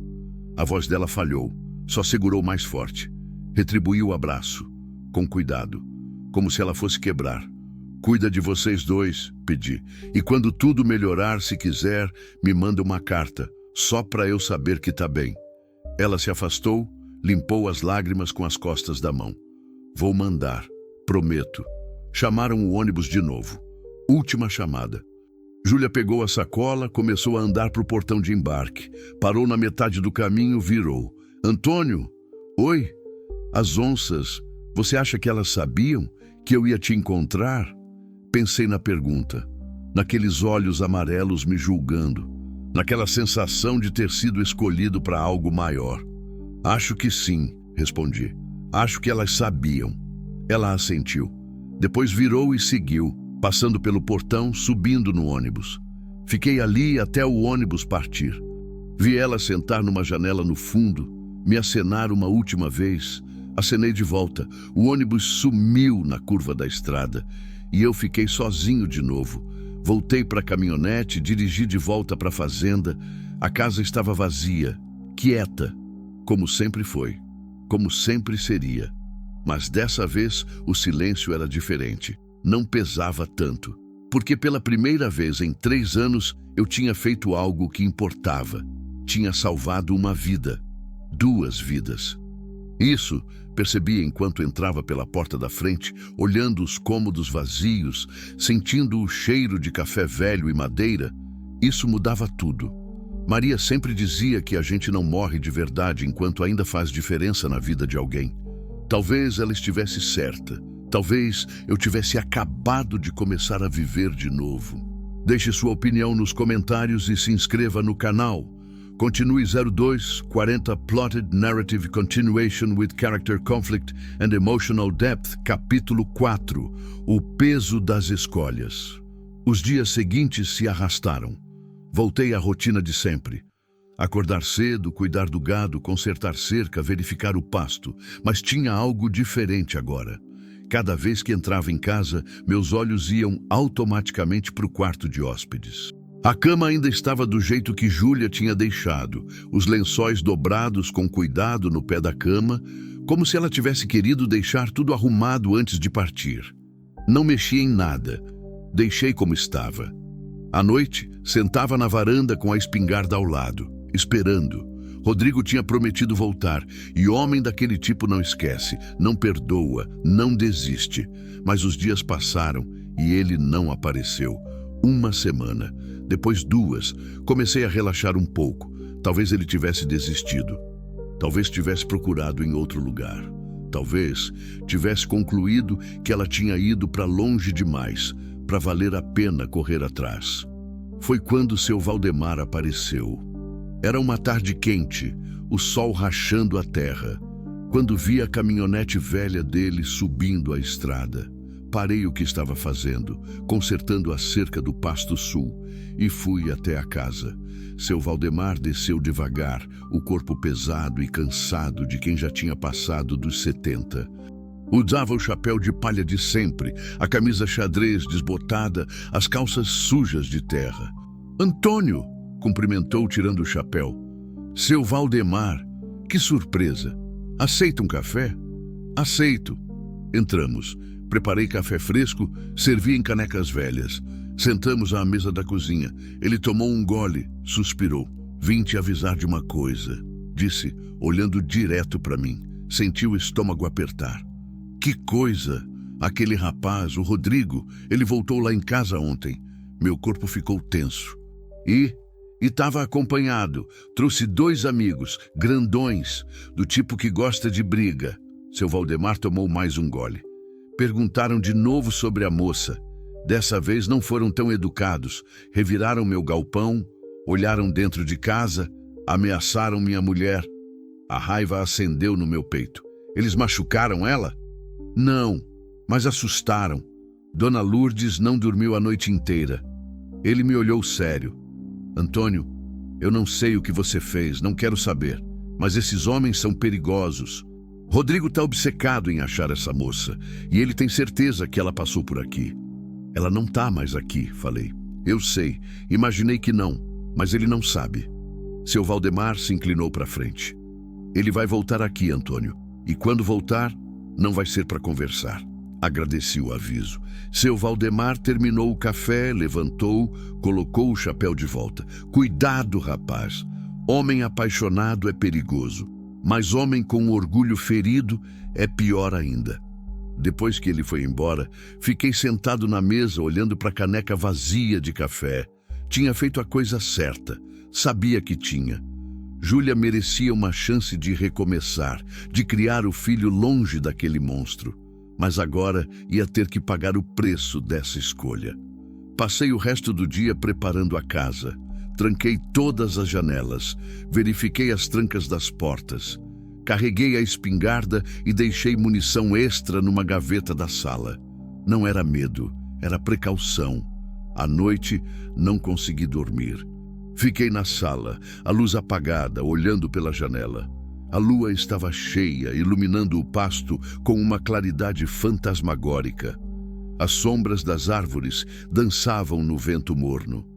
A voz dela falhou, só segurou mais forte. Retribuiu o abraço, com cuidado, como se ela fosse quebrar. Cuida de vocês dois, pedi. E quando tudo melhorar, se quiser, me manda uma carta, só para eu saber que tá bem. Ela se afastou, limpou as lágrimas com as costas da mão. Vou mandar, prometo. Chamaram o ônibus de novo. Última chamada. Júlia pegou a sacola, começou a andar para o portão de embarque. Parou na metade do caminho, virou. Antônio? Oi? As onças, você acha que elas sabiam que eu ia te encontrar? Pensei na pergunta, naqueles olhos amarelos me julgando, naquela sensação de ter sido escolhido para algo maior. Acho que sim, respondi. Acho que elas sabiam. Ela assentiu. Depois virou e seguiu, passando pelo portão, subindo no ônibus. Fiquei ali até o ônibus partir. Vi ela sentar numa janela no fundo, me acenar uma última vez. Acenei de volta. O ônibus sumiu na curva da estrada e eu fiquei sozinho de novo. Voltei para a caminhonete, dirigi de volta para a fazenda. A casa estava vazia, quieta, como sempre foi, como sempre seria. Mas dessa vez o silêncio era diferente. Não pesava tanto, porque pela primeira vez em 3 anos eu tinha feito algo que importava. Tinha salvado uma vida, 2 vidas. Isso percebi enquanto entrava pela porta da frente, olhando os cômodos vazios, sentindo o cheiro de café velho e madeira. Isso mudava tudo. Maria sempre dizia que a gente não morre de verdade enquanto ainda faz diferença na vida de alguém. Talvez ela estivesse certa. Talvez eu tivesse acabado de começar a viver de novo. Deixe sua opinião nos comentários e se inscreva no canal. Continue 0240 Plotted Narrative Continuation with Character Conflict and Emotional Depth, capítulo 4, O Peso das Escolhas. Os dias seguintes se arrastaram. Voltei à rotina de sempre. Acordar cedo, cuidar do gado, consertar cerca, verificar o pasto. Mas tinha algo diferente agora. Cada vez que entrava em casa, meus olhos iam automaticamente para o quarto de hóspedes. A cama ainda estava do jeito que Júlia tinha deixado, os lençóis dobrados com cuidado no pé da cama, como se ela tivesse querido deixar tudo arrumado antes de partir. Não mexi em nada, deixei como estava. À noite, sentava na varanda com a espingarda ao lado, esperando. Rodrigo tinha prometido voltar, e homem daquele tipo não esquece, não perdoa, não desiste. Mas os dias passaram e ele não apareceu. 1 semana, depois 2, comecei a relaxar um pouco. Talvez ele tivesse desistido. Talvez tivesse procurado em outro lugar. Talvez tivesse concluído que ela tinha ido para longe demais, para valer a pena correr atrás. Foi quando seu Valdemar apareceu. Era uma tarde quente, o sol rachando a terra, quando vi a caminhonete velha dele subindo a estrada. Parei o que estava fazendo, consertando a cerca do Pasto Sul, e fui até a casa. Seu Valdemar desceu devagar, o corpo pesado e cansado de quem já tinha passado dos 70. Usava o chapéu de palha de sempre, a camisa xadrez desbotada, as calças sujas de terra. "Antônio!" cumprimentou tirando o chapéu. "Seu Valdemar, que surpresa! Aceita um café?" "Aceito." Entramos. Preparei café fresco, servi em canecas velhas. Sentamos à mesa da cozinha. Ele tomou um gole, suspirou. "Vim te avisar de uma coisa", disse, olhando direto para mim. Senti o estômago apertar. "Que coisa? Aquele rapaz, o Rodrigo, ele voltou lá em casa ontem." Meu corpo ficou tenso. E estava acompanhado. Trouxe 2 amigos, grandões, do tipo que gosta de briga. Seu Valdemar tomou mais um gole. Perguntaram de novo sobre a moça. Dessa vez não foram tão educados. Reviraram meu galpão, olharam dentro de casa, ameaçaram minha mulher. A raiva acendeu no meu peito. Eles machucaram ela? Não, mas assustaram. Dona Lourdes não dormiu a noite inteira. Ele me olhou sério. "Antônio, eu não sei o que você fez, não quero saber, mas esses homens são perigosos. Rodrigo está obcecado em achar essa moça, e ele tem certeza que ela passou por aqui." "Ela não está mais aqui", falei. Eu sei, imaginei que não, mas ele não sabe. Seu Valdemar se inclinou para frente. Ele vai voltar aqui, Antônio, e quando voltar, não vai ser para conversar. Agradeci o aviso. Seu Valdemar terminou o café, levantou, colocou o chapéu de volta. Cuidado, rapaz. Homem apaixonado é perigoso, mas homem com orgulho ferido é pior ainda. Depois que ele foi embora, fiquei sentado na mesa olhando para a caneca vazia de café. Tinha feito a coisa certa. Sabia que tinha. Júlia merecia uma chance de recomeçar, de criar o filho longe daquele monstro. Mas agora ia ter que pagar o preço dessa escolha. Passei o resto do dia preparando a casa. Tranquei todas as janelas, verifiquei as trancas das portas. Carreguei a espingarda e deixei munição extra numa gaveta da sala. Não era medo, era precaução. À noite, não consegui dormir. Fiquei na sala, a luz apagada, olhando pela janela. A lua estava cheia, iluminando o pasto com uma claridade fantasmagórica. As sombras das árvores dançavam no vento morno.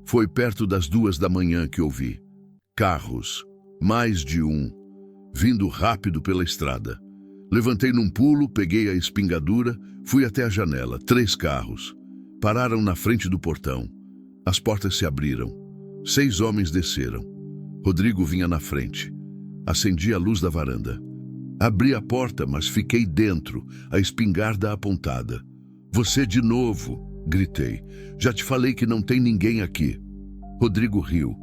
Foi perto das 2 da manhã que ouvi. Carros, mais de um, vindo rápido pela estrada. Levantei num pulo, peguei a espingadura, fui até a janela. 3 carros. Pararam na frente do portão. As portas se abriram. 6 homens desceram. Rodrigo vinha na frente. Acendi a luz da varanda. Abri a porta, mas fiquei dentro, a espingarda apontada. Você de novo, gritei. Já te falei que não tem ninguém aqui. Rodrigo riu.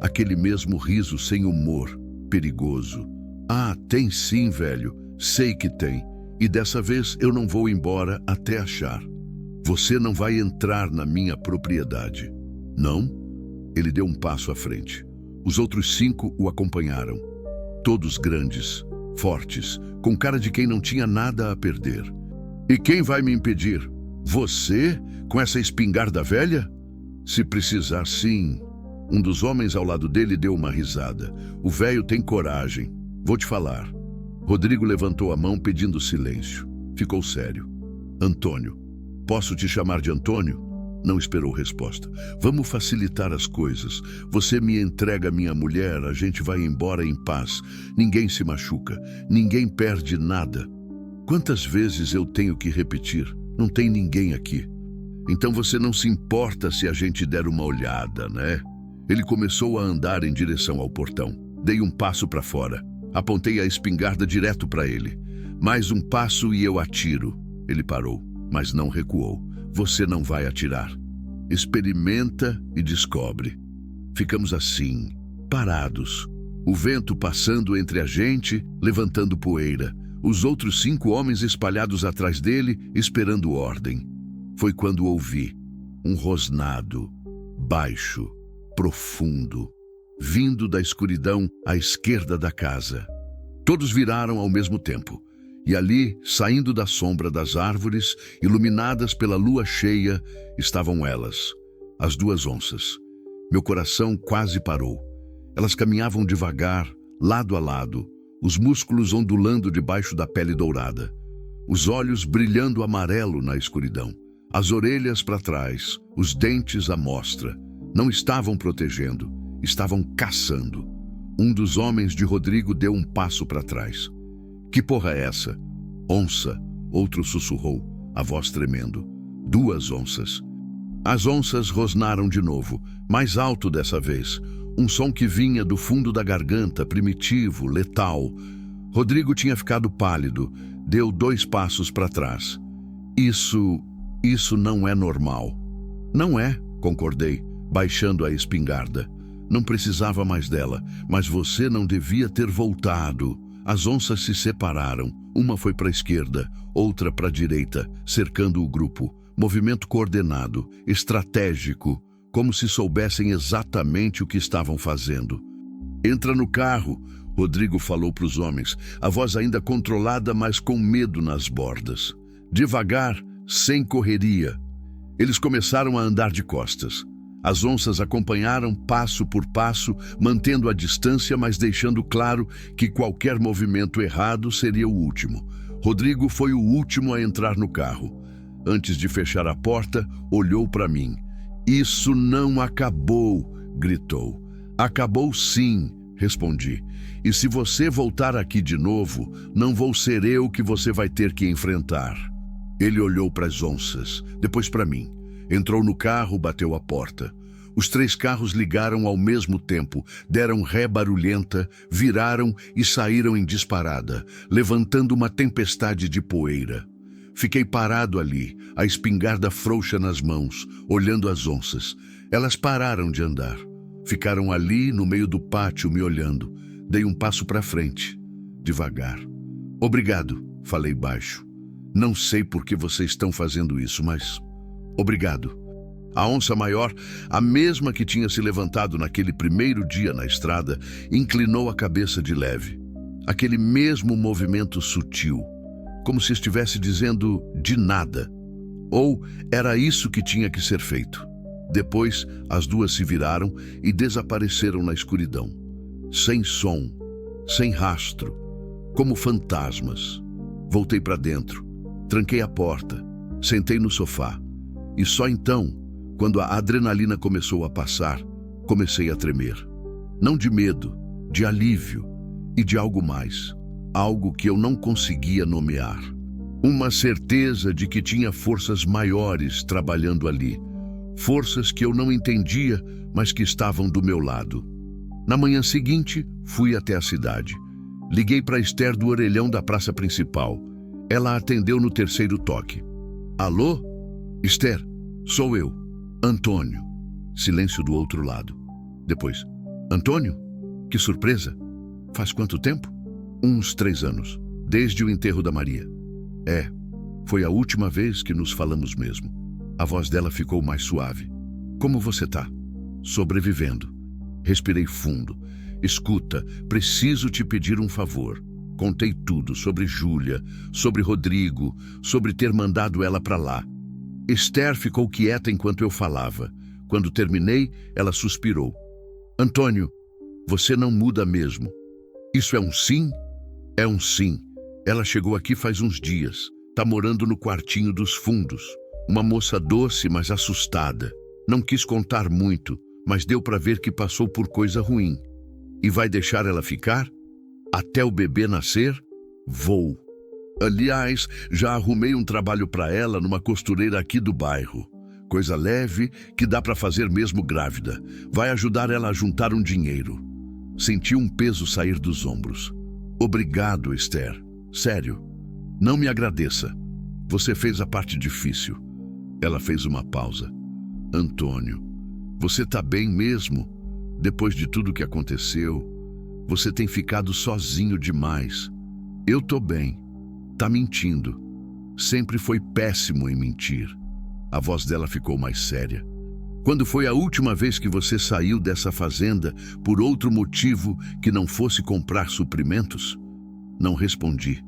Aquele mesmo riso sem humor, perigoso. Ah, tem sim, velho. Sei que tem. E dessa vez eu não vou embora até achar. Você não vai entrar na minha propriedade. Não? Ele deu um passo à frente. Os outros 5 o acompanharam. Todos grandes, fortes, com cara de quem não tinha nada a perder. E quem vai me impedir? Você, com essa espingarda velha? Se precisar, sim. Um dos homens ao lado dele deu uma risada. O velho tem coragem. Vou te falar. Rodrigo levantou a mão pedindo silêncio. Ficou sério. Antônio. Posso te chamar de Antônio? Não esperou resposta. Vamos facilitar as coisas. Você me entrega minha mulher, a gente vai embora em paz. Ninguém se machuca, ninguém perde nada. Quantas vezes eu tenho que repetir? Não tem ninguém aqui. Então você não se importa se a gente der uma olhada, né? Ele começou a andar em direção ao portão. Dei um passo para fora. Apontei a espingarda direto para ele. Mais um passo e eu atiro. Ele parou, mas não recuou. Você não vai atirar. Experimenta e descobre. Ficamos assim, parados. O vento passando entre a gente, levantando poeira. Os outros 5 homens espalhados atrás dele, esperando ordem. Foi quando ouvi um rosnado, baixo, profundo, vindo da escuridão à esquerda da casa. Todos viraram ao mesmo tempo. E ali, saindo da sombra das árvores, iluminadas pela lua cheia, estavam elas, as 2 onças. Meu coração quase parou. Elas caminhavam devagar, lado a lado, os músculos ondulando debaixo da pele dourada, os olhos brilhando amarelo na escuridão, as orelhas para trás, os dentes à mostra. Não estavam protegendo, estavam caçando. Um dos homens de Rodrigo deu um passo para trás. Que porra é essa? Onça, outro sussurrou, a voz tremendo. 2 onças. As onças rosnaram de novo, mais alto dessa vez. Um som que vinha do fundo da garganta, primitivo, letal. Rodrigo tinha ficado pálido, deu 2 passos para trás. Isso não é normal. Não é, concordei, baixando a espingarda. Não precisava mais dela, mas você não devia ter voltado. As onças se separaram. Uma foi para a esquerda, outra para a direita, cercando o grupo. Movimento coordenado, estratégico, como se soubessem exatamente o que estavam fazendo. Entra no carro, Rodrigo falou para os homens, a voz ainda controlada, mas com medo nas bordas. Devagar, sem correria. Eles começaram a andar de costas. As onças acompanharam passo por passo, mantendo a distância, mas deixando claro que qualquer movimento errado seria o último. Rodrigo foi o último a entrar no carro. Antes de fechar a porta, olhou para mim. Isso não acabou, gritou. Acabou sim, respondi. E se você voltar aqui de novo, não vou ser eu que você vai ter que enfrentar. Ele olhou para as onças, depois para mim. Entrou no carro, bateu a porta. Os 3 carros ligaram ao mesmo tempo, deram ré barulhenta, viraram e saíram em disparada, levantando uma tempestade de poeira. Fiquei parado ali, a espingarda frouxa nas mãos, olhando as onças. Elas pararam de andar. Ficaram ali no meio do pátio me olhando. Dei um passo para frente, devagar. Obrigado, falei baixo. Não sei por que vocês estão fazendo isso, mas obrigado. A onça maior, a mesma que tinha se levantado naquele primeiro dia na estrada, inclinou a cabeça de leve. Aquele mesmo movimento sutil, como se estivesse dizendo de nada. Ou era isso que tinha que ser feito. Depois, as 2 se viraram e desapareceram na escuridão. Sem som, sem rastro, como fantasmas. Voltei para dentro, tranquei a porta, sentei no sofá. E só então, quando a adrenalina começou a passar, comecei a tremer. Não de medo, de alívio e de algo mais. Algo que eu não conseguia nomear. Uma certeza de que tinha forças maiores trabalhando ali. Forças que eu não entendia, mas que estavam do meu lado. Na manhã seguinte, fui até a cidade. Liguei para Esther do orelhão da praça principal. Ela atendeu no 3º toque. Alô? Esther, sou eu. Antônio. Silêncio do outro lado. Depois, Antônio? Que surpresa! Faz quanto tempo? Uns 3 anos, desde o enterro da Maria. Foi a última vez que nos falamos mesmo. A voz dela ficou mais suave. Como você tá? Sobrevivendo. Respirei fundo. Escuta, preciso te pedir um favor. Contei tudo sobre Júlia, sobre Rodrigo, sobre ter mandado ela para lá. Esther ficou quieta enquanto eu falava. Quando terminei, ela suspirou. Antônio, você não muda mesmo. Isso é um sim? É um sim. Ela chegou aqui faz uns dias. Tá morando no quartinho dos fundos. Uma moça doce, mas assustada. Não quis contar muito, mas deu para ver que passou por coisa ruim. E vai deixar ela ficar? Até o bebê nascer? Vou. Aliás, já arrumei um trabalho para ela numa costureira aqui do bairro. Coisa leve que dá para fazer mesmo grávida. Vai ajudar ela a juntar um dinheiro. Senti um peso sair dos ombros. Obrigado, Esther. Sério. Não me agradeça. Você fez a parte difícil. Ela fez uma pausa. Antônio, você tá bem mesmo? Depois de tudo que aconteceu, você tem ficado sozinho demais. Eu tô bem. Tá mentindo. Sempre foi péssimo em mentir. A voz dela ficou mais séria. Quando foi a última vez que você saiu dessa fazenda por outro motivo que não fosse comprar suprimentos? Não respondi,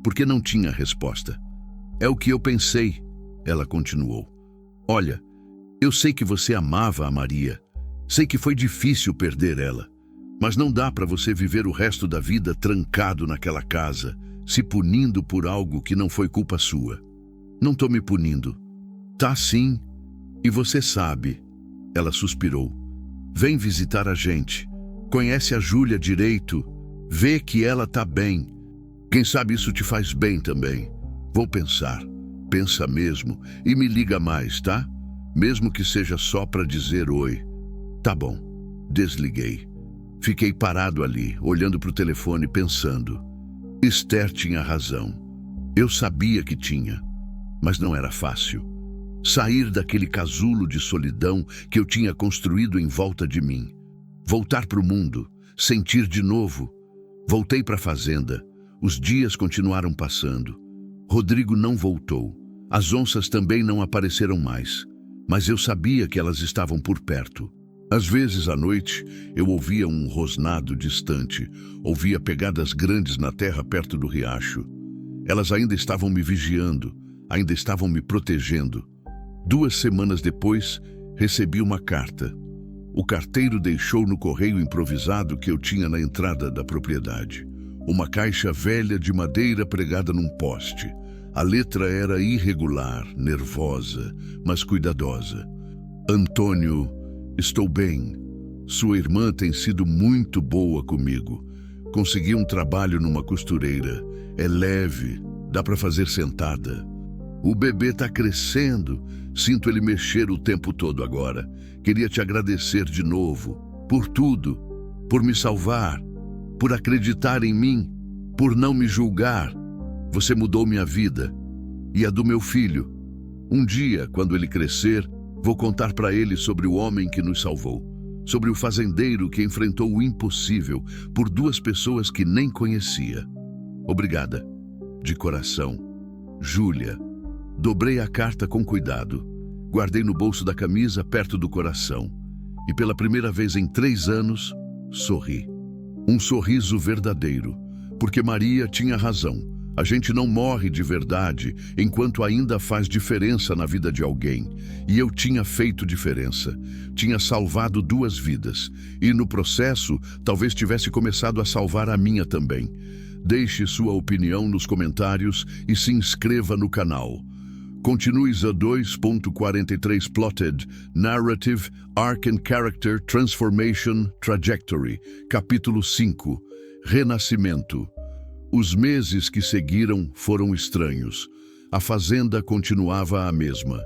porque não tinha resposta. É o que eu pensei, ela continuou. Olha, eu sei que você amava a Maria. Sei que foi difícil perder ela. Mas não dá para você viver o resto da vida trancado naquela casa, se punindo por algo que não foi culpa sua. Não tô me punindo. Tá sim. E você sabe. Ela suspirou. Vem visitar a gente. Conhece a Júlia direito. Vê que ela tá bem. Quem sabe isso te faz bem também. Vou pensar. Pensa mesmo. E me liga mais, tá? Mesmo que seja só para dizer oi. Tá bom. Desliguei. Fiquei parado ali, olhando para o telefone, pensando. Esther tinha razão. Eu sabia que tinha, mas não era fácil. Sair daquele casulo de solidão que eu tinha construído em volta de mim. Voltar para o mundo, sentir de novo. Voltei para a fazenda. Os dias continuaram passando. Rodrigo não voltou. As onças também não apareceram mais. Mas eu sabia que elas estavam por perto. Às vezes, à noite, eu ouvia um rosnado distante, ouvia pegadas grandes na terra perto do riacho. Elas ainda estavam me vigiando, ainda estavam me protegendo. 2 semanas depois, recebi uma carta. O carteiro deixou no correio improvisado que eu tinha na entrada da propriedade. Uma caixa velha de madeira pregada num poste. A letra era irregular, nervosa, mas cuidadosa. Antônio, estou bem. Sua irmã tem sido muito boa comigo. Consegui um trabalho numa costureira. É leve, dá para fazer sentada. O bebê está crescendo. Sinto ele mexer o tempo todo agora. Queria te agradecer de novo. Por tudo. Por me salvar. Por acreditar em mim. Por não me julgar. Você mudou minha vida. E a do meu filho. Um dia, quando ele crescer, vou contar para ele sobre o homem que nos salvou, sobre o fazendeiro que enfrentou o impossível por duas pessoas que nem conhecia. Obrigada. De coração. Júlia. Dobrei a carta com cuidado. Guardei no bolso da camisa perto do coração. E pela primeira vez em 3 anos, sorri. Um sorriso verdadeiro. Porque Maria tinha razão. A gente não morre de verdade enquanto ainda faz diferença na vida de alguém. E eu tinha feito diferença. Tinha salvado 2 vidas. E no processo, talvez tivesse começado a salvar a minha também. Deixe sua opinião nos comentários e se inscreva no canal. Continue a 2.43 Plotted, Narrative, Arc and Character, Transformation, Trajectory, capítulo 5, Renascimento. Os meses que seguiram foram estranhos. A fazenda continuava a mesma.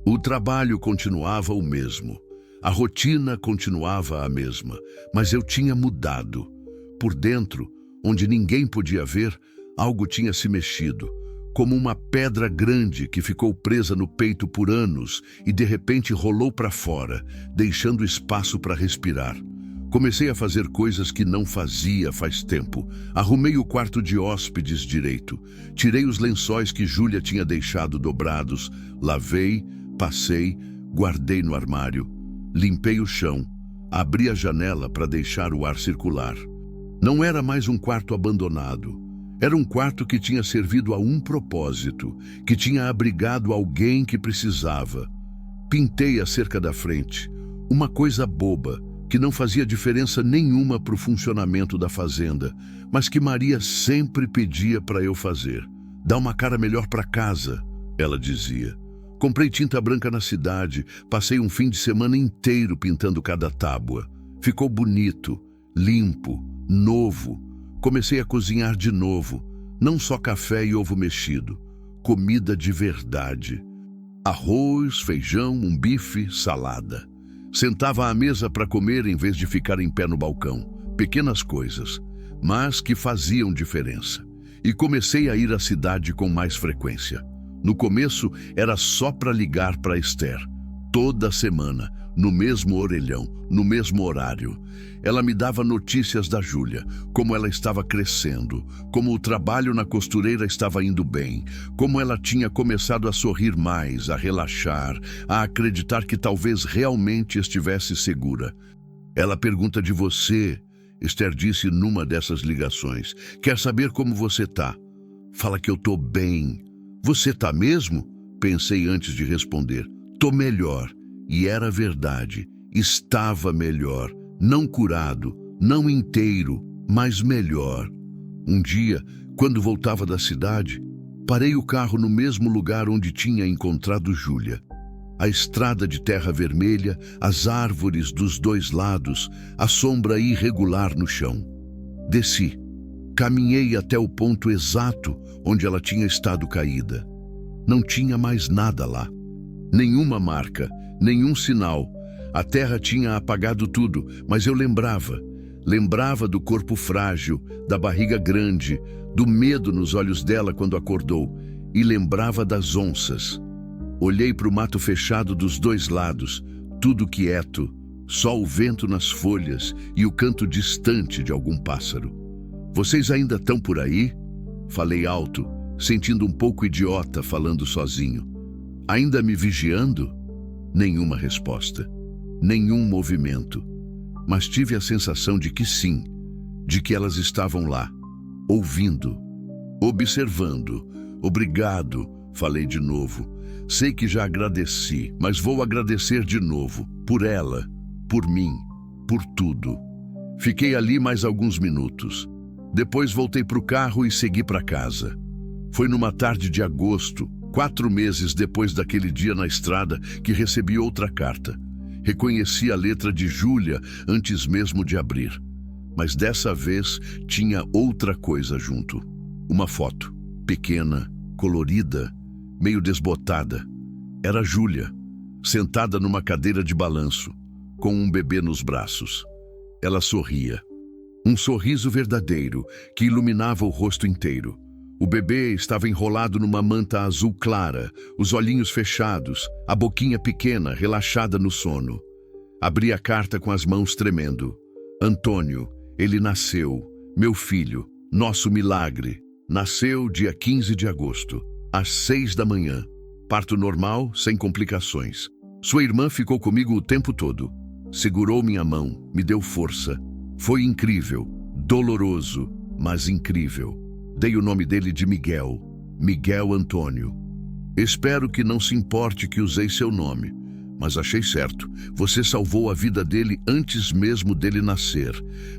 O trabalho continuava o mesmo. A rotina continuava a mesma. Mas eu tinha mudado. Por dentro, onde ninguém podia ver, algo tinha se mexido. Como uma pedra grande que ficou presa no peito por anos e de repente rolou para fora, deixando espaço para respirar. Comecei a fazer coisas que não fazia faz tempo. Arrumei o quarto de hóspedes direito. Tirei os lençóis que Júlia tinha deixado dobrados. Lavei, passei, guardei no armário. Limpei o chão. Abri a janela para deixar o ar circular. Não era mais um quarto abandonado. Era um quarto que tinha servido a um propósito, que tinha abrigado alguém que precisava. Pintei a cerca da frente. Uma coisa boba, que não fazia diferença nenhuma para o funcionamento da fazenda, mas que Maria sempre pedia para eu fazer. Dá uma cara melhor para casa, ela dizia. Comprei tinta branca na cidade, passei um fim de semana inteiro pintando cada tábua. Ficou bonito, limpo, novo. Comecei a cozinhar de novo, não só café e ovo mexido, comida de verdade. Arroz, feijão, um bife, salada. Sentava à mesa para comer em vez de ficar em pé no balcão. Pequenas coisas, mas que faziam diferença. E comecei a ir à cidade com mais frequência. No começo, era só para ligar para Esther. Toda semana, no mesmo orelhão, no mesmo horário. Ela me dava notícias da Júlia, como ela estava crescendo, como o trabalho na costureira estava indo bem, como ela tinha começado a sorrir mais, a relaxar, a acreditar que talvez realmente estivesse segura. Ela pergunta de você, Esther disse numa dessas ligações. Quer saber como você tá? Fala que eu tô bem. Você tá mesmo? Pensei antes de responder. Tô melhor. E era verdade. Estava melhor. Não curado, não inteiro, mas melhor. Um dia, quando voltava da cidade, parei o carro no mesmo lugar onde tinha encontrado Júlia. A estrada de terra vermelha, as árvores dos 2 lados, a sombra irregular no chão. Desci. Caminhei até o ponto exato onde ela tinha estado caída. Não tinha mais nada lá. Nenhuma marca, nenhum sinal. A terra tinha apagado tudo, mas eu lembrava. Lembrava do corpo frágil, da barriga grande, do medo nos olhos dela quando acordou. E lembrava das onças. Olhei para o mato fechado dos 2 lados, tudo quieto, só o vento nas folhas e o canto distante de algum pássaro. Vocês ainda estão por aí? Falei alto, sentindo um pouco idiota falando sozinho. Ainda me vigiando? Nenhuma resposta. Nenhum movimento, mas tive a sensação de que sim, de que elas estavam lá, ouvindo, observando. Obrigado, falei de novo. Sei que já agradeci, mas vou agradecer de novo, por ela, por mim, por tudo. Fiquei ali mais alguns minutos. Depois voltei para o carro e segui para casa. Foi numa tarde de agosto, 4 meses depois daquele dia na estrada que recebi outra carta. Reconheci a letra de Júlia antes mesmo de abrir. Mas dessa vez tinha outra coisa junto. Uma foto, pequena, colorida, meio desbotada. Era Júlia, sentada numa cadeira de balanço, com um bebê nos braços. Ela sorria. Um sorriso verdadeiro que iluminava o rosto inteiro. O bebê estava enrolado numa manta azul clara, os olhinhos fechados, a boquinha pequena, relaxada no sono. Abri a carta com as mãos tremendo. Antônio, ele nasceu, meu filho, nosso milagre. Nasceu dia 15 de agosto, às 6 da manhã. Parto normal, sem complicações. Sua irmã ficou comigo o tempo todo. Segurou minha mão, me deu força. Foi incrível, doloroso, mas incrível. Dei o nome dele de Miguel, Miguel Antônio. Espero que não se importe que usei seu nome, mas achei certo. Você salvou a vida dele antes mesmo dele nascer.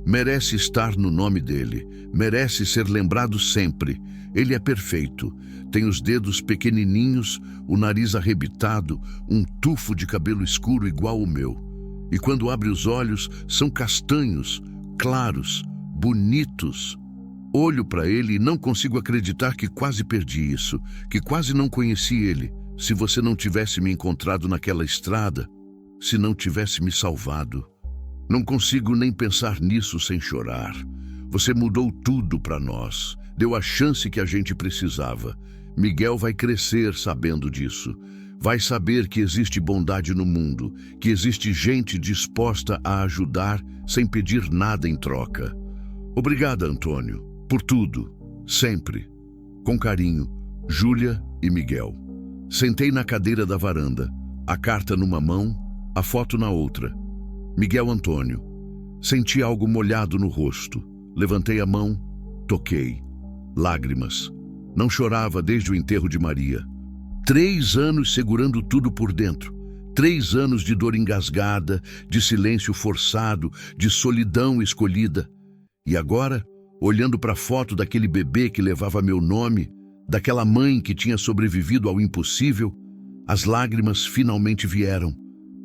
Merece estar no nome dele, merece ser lembrado sempre. Ele é perfeito. Tem os dedos pequenininhos, o nariz arrebitado, um tufo de cabelo escuro igual o meu. E quando abre os olhos, são castanhos, claros, bonitos. Olho para ele e não consigo acreditar que quase perdi isso, que quase não conheci ele. Se você não tivesse me encontrado naquela estrada, se não tivesse me salvado. Não consigo nem pensar nisso sem chorar. Você mudou tudo para nós, deu a chance que a gente precisava. Miguel vai crescer sabendo disso. Vai saber que existe bondade no mundo, que existe gente disposta a ajudar sem pedir nada em troca. Obrigada, Antônio. Por tudo, sempre. Com carinho, Júlia e Miguel. Sentei na cadeira da varanda, a carta numa mão, a foto na outra. Miguel Antônio. Senti algo molhado no rosto. Levantei a mão, toquei. Lágrimas. Não chorava desde o enterro de Maria. 3 anos segurando tudo por dentro. 3 anos de dor engasgada, de silêncio forçado, de solidão escolhida. E agora, olhando para a foto daquele bebê que levava meu nome, daquela mãe que tinha sobrevivido ao impossível, as lágrimas finalmente vieram.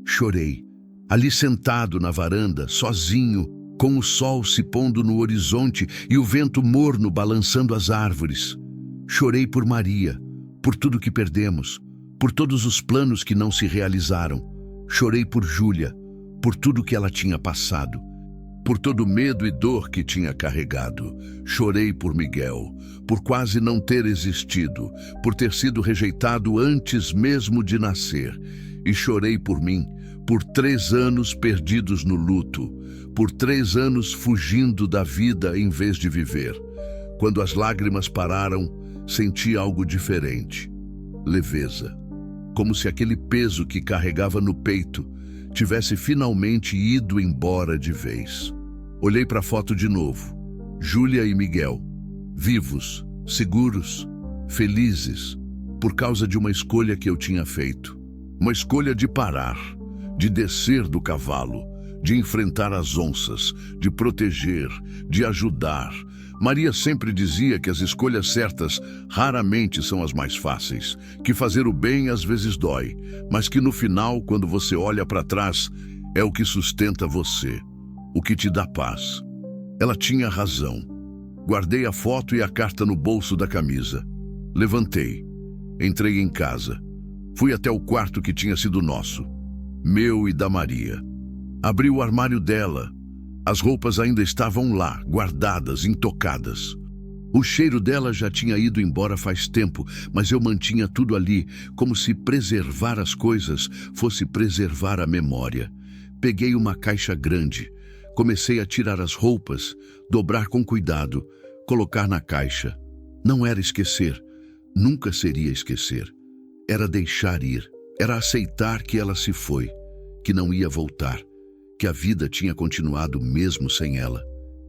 Chorei, ali sentado na varanda, sozinho, com o sol se pondo no horizonte e o vento morno balançando as árvores. Chorei por Maria, por tudo que perdemos, por todos os planos que não se realizaram. Chorei por Júlia, por tudo que ela tinha passado. Por todo o medo e dor que tinha carregado. Chorei por Miguel, por quase não ter existido, por ter sido rejeitado antes mesmo de nascer. E chorei por mim, por 3 anos perdidos no luto, por 3 anos fugindo da vida em vez de viver. Quando as lágrimas pararam, senti algo diferente. Leveza. Como se aquele peso que carregava no peito tivesse finalmente ido embora de vez. Olhei para a foto de novo. Júlia e Miguel, vivos, seguros, felizes, por causa de uma escolha que eu tinha feito. Uma escolha de parar, de descer do cavalo, de enfrentar as onças, de proteger, de ajudar. Maria sempre dizia que as escolhas certas raramente são as mais fáceis, que fazer o bem às vezes dói, mas que no final, quando você olha para trás, é o que sustenta você, o que te dá paz. Ela tinha razão. Guardei a foto e a carta no bolso da camisa. Levantei. Entrei em casa. Fui até o quarto que tinha sido nosso, meu e da Maria. Abri o armário dela. As roupas ainda estavam lá, guardadas, intocadas. O cheiro dela já tinha ido embora faz tempo, mas eu mantinha tudo ali, como se preservar as coisas fosse preservar a memória. Peguei uma caixa grande. Comecei a tirar as roupas, dobrar com cuidado, colocar na caixa. Não era esquecer. Nunca seria esquecer. Era deixar ir. Era aceitar que ela se foi, que não ia voltar, que a vida tinha continuado mesmo sem ela.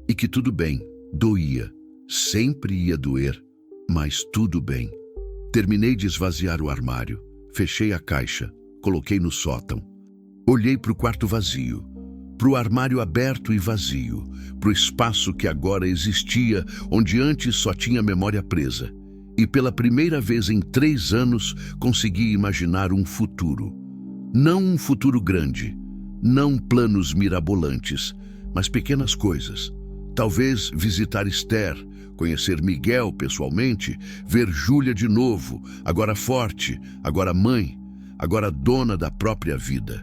E que tudo bem, doía. Sempre ia doer, mas tudo bem. Terminei de esvaziar o armário, fechei a caixa, coloquei no sótão. Olhei para o quarto vazio, para o armário aberto e vazio, para o espaço que agora existia, onde antes só tinha memória presa. E pela primeira vez em 3 anos consegui imaginar um futuro. Não um futuro grande, não planos mirabolantes, mas pequenas coisas. Talvez visitar Esther, conhecer Miguel pessoalmente, ver Júlia de novo, agora forte, agora mãe, agora dona da própria vida.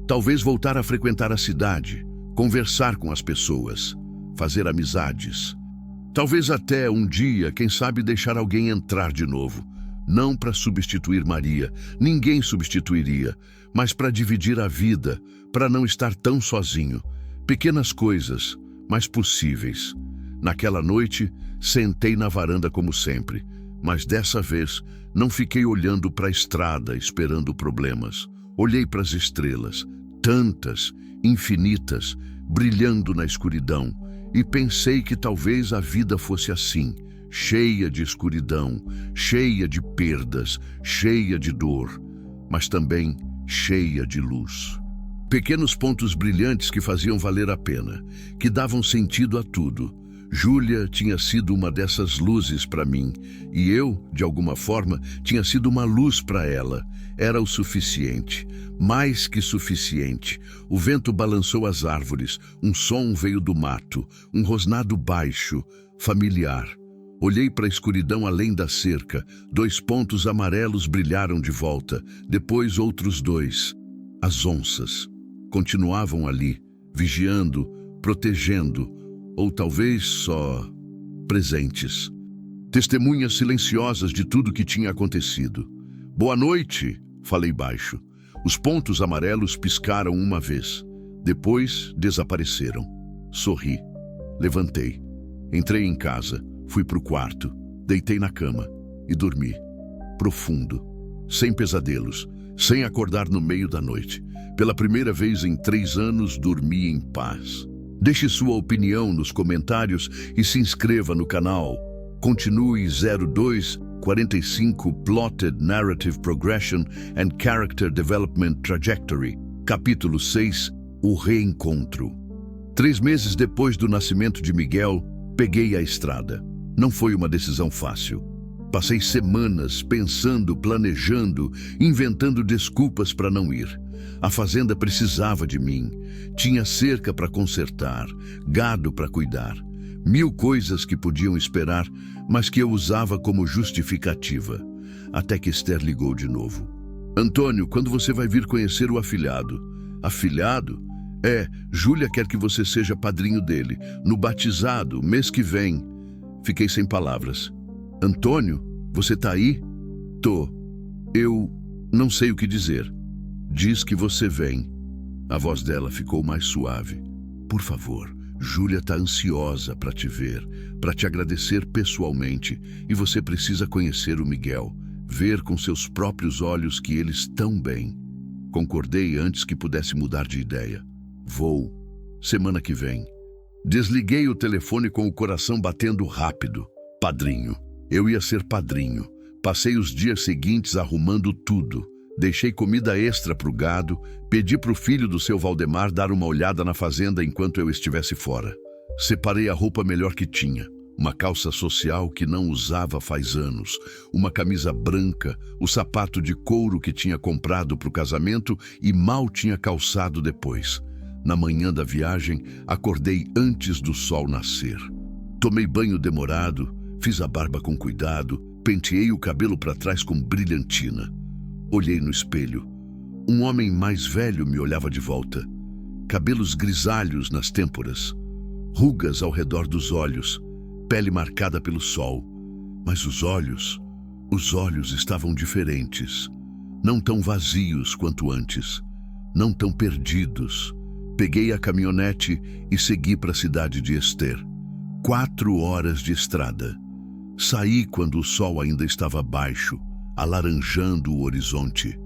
Talvez voltar a frequentar a cidade, conversar com as pessoas, fazer amizades. Talvez até um dia, quem sabe, deixar alguém entrar de novo. Não para substituir Maria, ninguém substituiria, mas para dividir a vida, para não estar tão sozinho. Pequenas coisas, mas possíveis. Naquela noite, sentei na varanda como sempre, mas dessa vez não fiquei olhando para a estrada esperando problemas. Olhei para as estrelas, tantas, infinitas, brilhando na escuridão, e pensei que talvez a vida fosse assim, cheia de escuridão, cheia de perdas, cheia de dor, mas também cheia de luz. Pequenos pontos brilhantes que faziam valer a pena, que davam sentido a tudo. Júlia tinha sido uma dessas luzes para mim, e eu, de alguma forma, tinha sido uma luz para ela. Era o suficiente, mais que suficiente. O vento balançou as árvores, um som veio do mato, um rosnado baixo, familiar. Olhei para a escuridão além da cerca, 2 pontos amarelos brilharam de volta, depois outros 2. As onças continuavam ali, vigiando, protegendo, ou talvez só presentes. Testemunhas silenciosas de tudo que tinha acontecido. Boa noite, falei baixo. Os pontos amarelos piscaram uma vez. Depois desapareceram. Sorri. Levantei. Entrei em casa. Fui para o quarto. Deitei na cama. E dormi. Profundo. Sem pesadelos. Sem acordar no meio da noite. Pela primeira vez em 3 anos, dormi em paz. Deixe sua opinião nos comentários e se inscreva no canal. Continue 0245 Plotted Narrative Progression and Character Development Trajectory. Capítulo 6, O Reencontro. 3 meses depois do nascimento de Miguel, peguei a estrada. Não foi uma decisão fácil. Passei semanas pensando, planejando, inventando desculpas para não ir. A fazenda precisava de mim. Tinha cerca para consertar, gado para cuidar. 1000 coisas que podiam esperar, mas que eu usava como justificativa. Até que Esther ligou de novo. Antônio, quando você vai vir conhecer o afilhado? Afilhado? Júlia quer que você seja padrinho dele. No batizado, mês que vem. Fiquei sem palavras. Antônio, você tá aí? Tô. Eu não sei o que dizer. Diz que você vem. A voz dela ficou mais suave. Por favor, Júlia tá ansiosa para te ver, para te agradecer pessoalmente, e você precisa conhecer o Miguel, ver com seus próprios olhos que eles estão bem. Concordei antes que pudesse mudar de ideia. Vou. Semana que vem. Desliguei o telefone com o coração batendo rápido. Padrinho. Eu ia ser padrinho. Passei os dias seguintes arrumando tudo. Deixei comida extra para o gado, pedi para o filho do seu Valdemar dar uma olhada na fazenda enquanto eu estivesse fora. Separei a roupa melhor que tinha, uma calça social que não usava faz anos, uma camisa branca, o sapato de couro que tinha comprado para o casamento e mal tinha calçado depois. Na manhã da viagem, acordei antes do sol nascer. Tomei banho demorado, fiz a barba com cuidado, penteei o cabelo para trás com brilhantina. Olhei no espelho. Um homem mais velho me olhava de volta. Cabelos grisalhos nas têmporas, rugas ao redor dos olhos, pele marcada pelo sol. Mas os olhos estavam diferentes. Não tão vazios quanto antes, não tão perdidos. Peguei a caminhonete e segui para a cidade de Esther. 4 horas de estrada. Saí quando o sol ainda estava baixo, alaranjando o horizonte.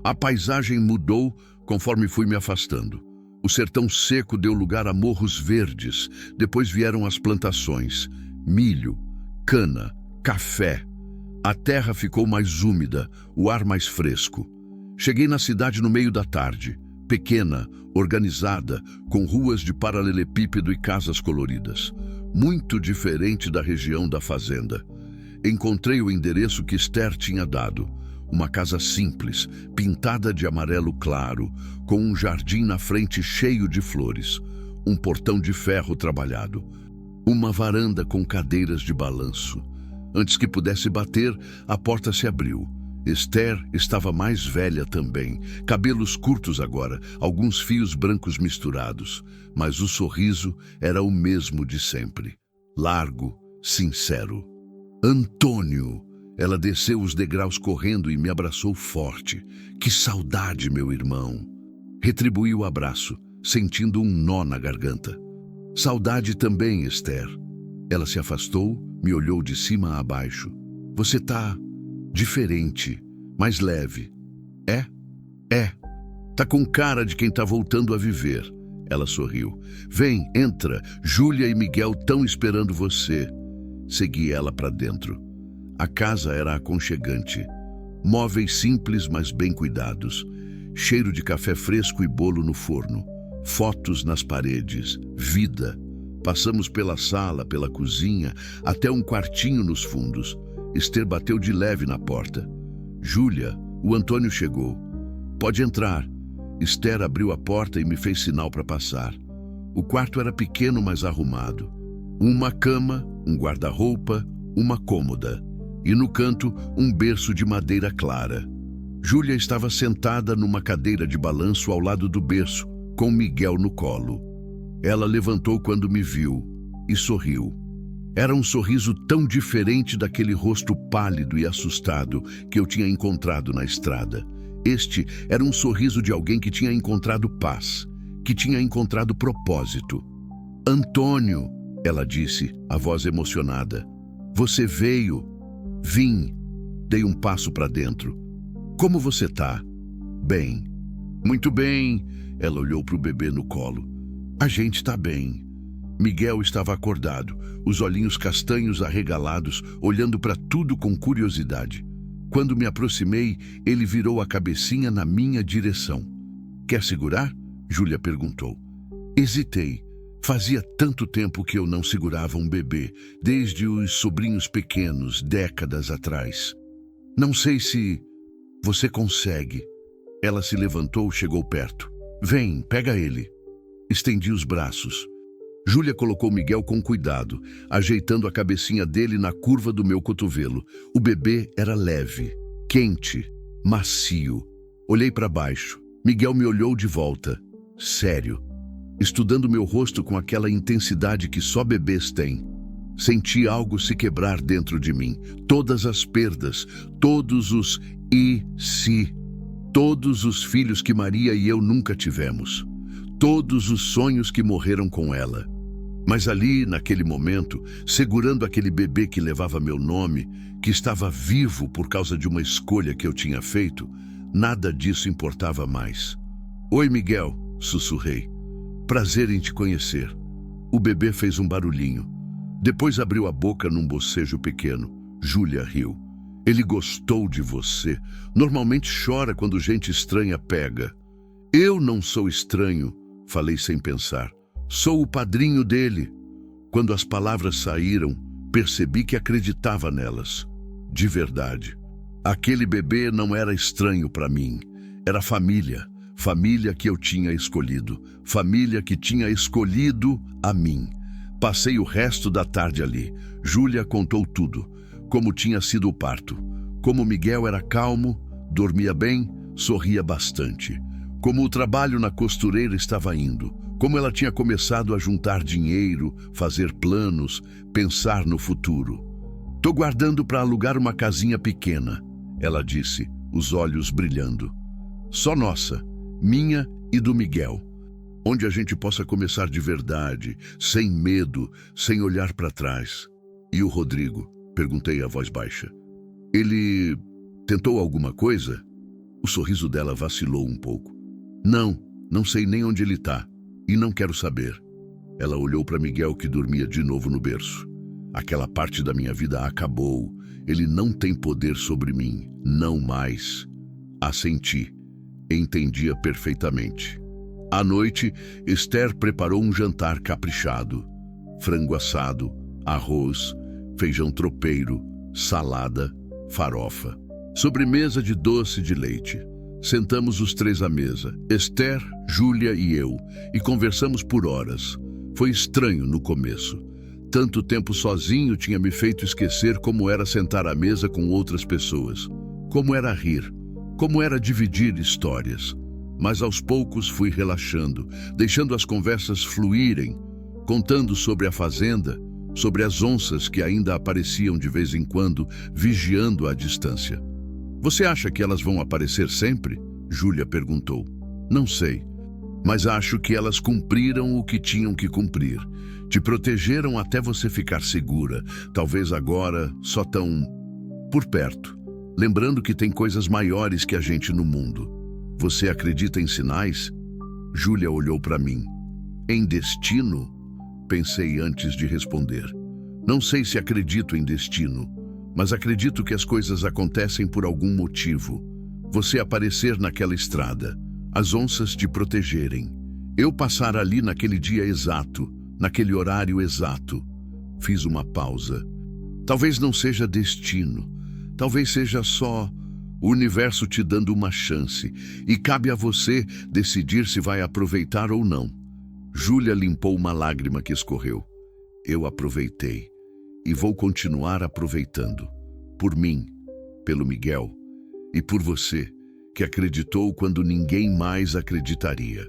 A paisagem mudou conforme fui me afastando. O sertão seco deu lugar a morros verdes, depois vieram as plantações, milho, cana, café. A terra ficou mais úmida, o ar mais fresco. Cheguei na cidade no meio da tarde, pequena, organizada, com ruas de paralelepípedo e casas coloridas. Muito diferente da região da fazenda. Encontrei o endereço que Esther tinha dado. Uma casa simples, pintada de amarelo claro, com um jardim na frente cheio de flores, um portão de ferro trabalhado, uma varanda com cadeiras de balanço. Antes que pudesse bater, a porta se abriu. Esther estava mais velha também, cabelos curtos agora, alguns fios brancos misturados, mas o sorriso era o mesmo de sempre, largo, sincero. Antônio! Ela desceu os degraus correndo e me abraçou forte. Que saudade, meu irmão! Retribuí o abraço, sentindo um nó na garganta. Saudade também, Esther. Ela se afastou, me olhou de cima a baixo. Você tá diferente, mais leve. É? É. Tá com cara de quem tá voltando a viver. Ela sorriu. Vem, entra. Júlia e Miguel estão esperando você. Segui ela para dentro. A casa era aconchegante. Móveis simples, mas bem cuidados. Cheiro de café fresco e bolo no forno. Fotos nas paredes. Vida. Passamos pela sala, pela cozinha, até um quartinho nos fundos. Esther bateu de leve na porta. Júlia, o Antônio chegou. Pode entrar. Esther abriu a porta e me fez sinal para passar. O quarto era pequeno, mas arrumado. Uma cama, um guarda-roupa, uma cômoda. E no canto, um berço de madeira clara. Júlia estava sentada numa cadeira de balanço ao lado do berço, com Miguel no colo. Ela levantou quando me viu e sorriu. Era um sorriso tão diferente daquele rosto pálido e assustado que eu tinha encontrado na estrada. Este era um sorriso de alguém que tinha encontrado paz, que tinha encontrado propósito. Antônio, ela disse, a voz emocionada. Você veio. Vim. Dei um passo para dentro. Como você tá? Bem. Muito bem. Ela olhou para o bebê no colo. A gente tá bem. Miguel estava acordado, os olhinhos castanhos arregalados, olhando para tudo com curiosidade. Quando me aproximei, ele virou a cabecinha na minha direção. Quer segurar? Júlia perguntou. Hesitei. Fazia tanto tempo que eu não segurava um bebê, desde os sobrinhos pequenos, décadas atrás. Não sei se você consegue. Ela se levantou, chegou perto. Vem, pega ele. Estendi os braços. Júlia colocou Miguel com cuidado, ajeitando a cabecinha dele na curva do meu cotovelo. O bebê era leve, quente, macio. Olhei para baixo. Miguel me olhou de volta, sério, estudando meu rosto com aquela intensidade que só bebês têm. Senti algo se quebrar dentro de mim. Todas as perdas, todos os e se, todos os filhos que Maria e eu nunca tivemos. Todos os sonhos que morreram com ela. Mas ali, naquele momento, segurando aquele bebê que levava meu nome, que estava vivo por causa de uma escolha que eu tinha feito, nada disso importava mais. Oi, Miguel, sussurrei. Prazer em te conhecer. O bebê fez um barulhinho. Depois abriu a boca num bocejo pequeno. Júlia riu. Ele gostou de você. Normalmente chora quando gente estranha pega. Eu não sou estranho. Falei sem pensar. Sou o padrinho dele. Quando as palavras saíram, percebi que acreditava nelas. De verdade. Aquele bebê não era estranho para mim. Era família. Família que eu tinha escolhido. Família que tinha escolhido a mim. Passei o resto da tarde ali. Júlia contou tudo. Como tinha sido o parto. Como Miguel era calmo, dormia bem, sorria bastante. Como o trabalho na costureira estava indo, como ela tinha começado a juntar dinheiro, fazer planos, pensar no futuro. Tô guardando para alugar uma casinha pequena, ela disse, os olhos brilhando. Só nossa, minha e do Miguel. Onde a gente possa começar de verdade, sem medo, sem olhar para trás. E o Rodrigo? Perguntei a voz baixa. Ele tentou alguma coisa? O sorriso dela vacilou um pouco. Não sei nem onde ele tá. E não quero saber. Ela olhou para Miguel que dormia de novo no berço. Aquela parte da minha vida acabou. Ele não tem poder sobre mim. Não mais. Assenti. Entendia perfeitamente. À noite, Esther preparou um jantar caprichado. Frango assado, arroz, feijão tropeiro, salada, farofa. Sobremesa de doce de leite. Sentamos os três à mesa, Esther, Júlia e eu, e conversamos por horas. Foi estranho no começo. Tanto tempo sozinho tinha me feito esquecer como era sentar à mesa com outras pessoas, como era rir, como era dividir histórias. Mas aos poucos fui relaxando, deixando as conversas fluírem, contando sobre a fazenda, sobre as onças que ainda apareciam de vez em quando, vigiando à distância. Você acha que elas vão aparecer sempre? Júlia perguntou. Não sei, mas acho que elas cumpriram o que tinham que cumprir. Te protegeram até você ficar segura. Talvez agora só tão por perto, lembrando que tem coisas maiores que a gente no mundo. Você acredita em sinais? Júlia olhou para mim. Em destino? Pensei antes de responder. Não sei se acredito em destino, mas acredito que as coisas acontecem por algum motivo. Você aparecer naquela estrada, as onças te protegerem. Eu passar ali naquele dia exato, naquele horário exato. Fiz uma pausa. Talvez não seja destino, talvez seja só o universo te dando uma chance, e cabe a você decidir se vai aproveitar ou não. Júlia limpou uma lágrima que escorreu. Eu aproveitei. E vou continuar aproveitando. Por mim, pelo Miguel e por você, que acreditou quando ninguém mais acreditaria.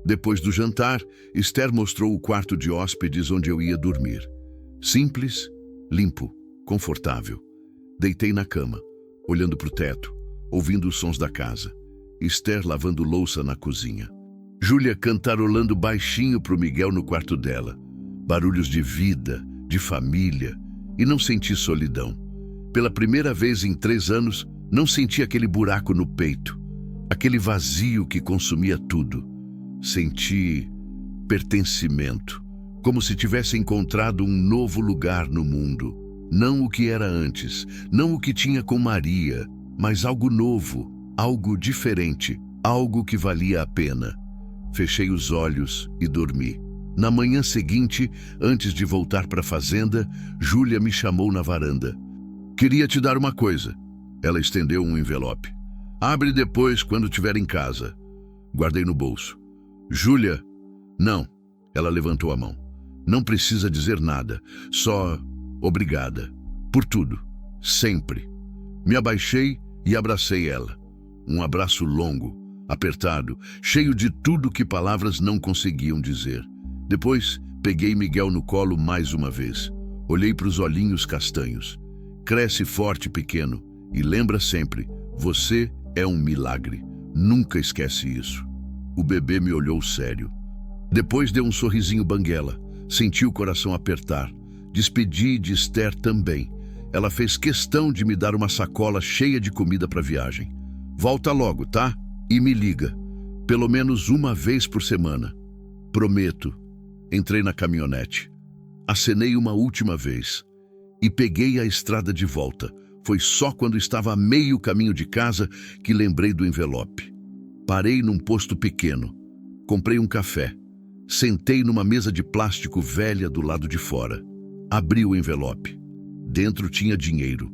Depois do jantar, Esther mostrou o quarto de hóspedes onde eu ia dormir. Simples, limpo, confortável. Deitei na cama, olhando para o teto, ouvindo os sons da casa. Esther lavando louça na cozinha. Júlia cantarolando baixinho para o Miguel no quarto dela. Barulhos de vida, de família, e não senti solidão. Pela primeira vez em 3 anos, não senti aquele buraco no peito, aquele vazio que consumia tudo. Senti pertencimento, como se tivesse encontrado um novo lugar no mundo. Não o que era antes, não o que tinha com Maria, mas algo novo, algo diferente, algo que valia a pena. Fechei os olhos e dormi. Na manhã seguinte, antes de voltar para a fazenda, Júlia me chamou na varanda. Queria te dar uma coisa. Ela estendeu um envelope. Abre depois quando estiver em casa. Guardei no bolso. Júlia, não. Ela levantou a mão. Não precisa dizer nada. Só obrigada. Por tudo. Sempre. Me abaixei e abracei ela. Um abraço longo, apertado, cheio de tudo que palavras não conseguiam dizer. Depois, peguei Miguel no colo mais uma vez. Olhei para os olhinhos castanhos. Cresce forte, pequeno, e lembra sempre, você é um milagre. Nunca esquece isso. O bebê me olhou sério. Depois deu um sorrisinho banguela. Senti o coração apertar. Despedi de Esther também. Ela fez questão de me dar uma sacola cheia de comida para a viagem. Volta logo, tá? E me liga. Pelo menos uma vez por semana. Prometo. Entrei na caminhonete. Acenei uma última vez. E peguei a estrada de volta. Foi só quando estava a meio caminho de casa que lembrei do envelope. Parei num posto pequeno. Comprei um café. Sentei numa mesa de plástico velha do lado de fora. Abri o envelope. Dentro tinha dinheiro.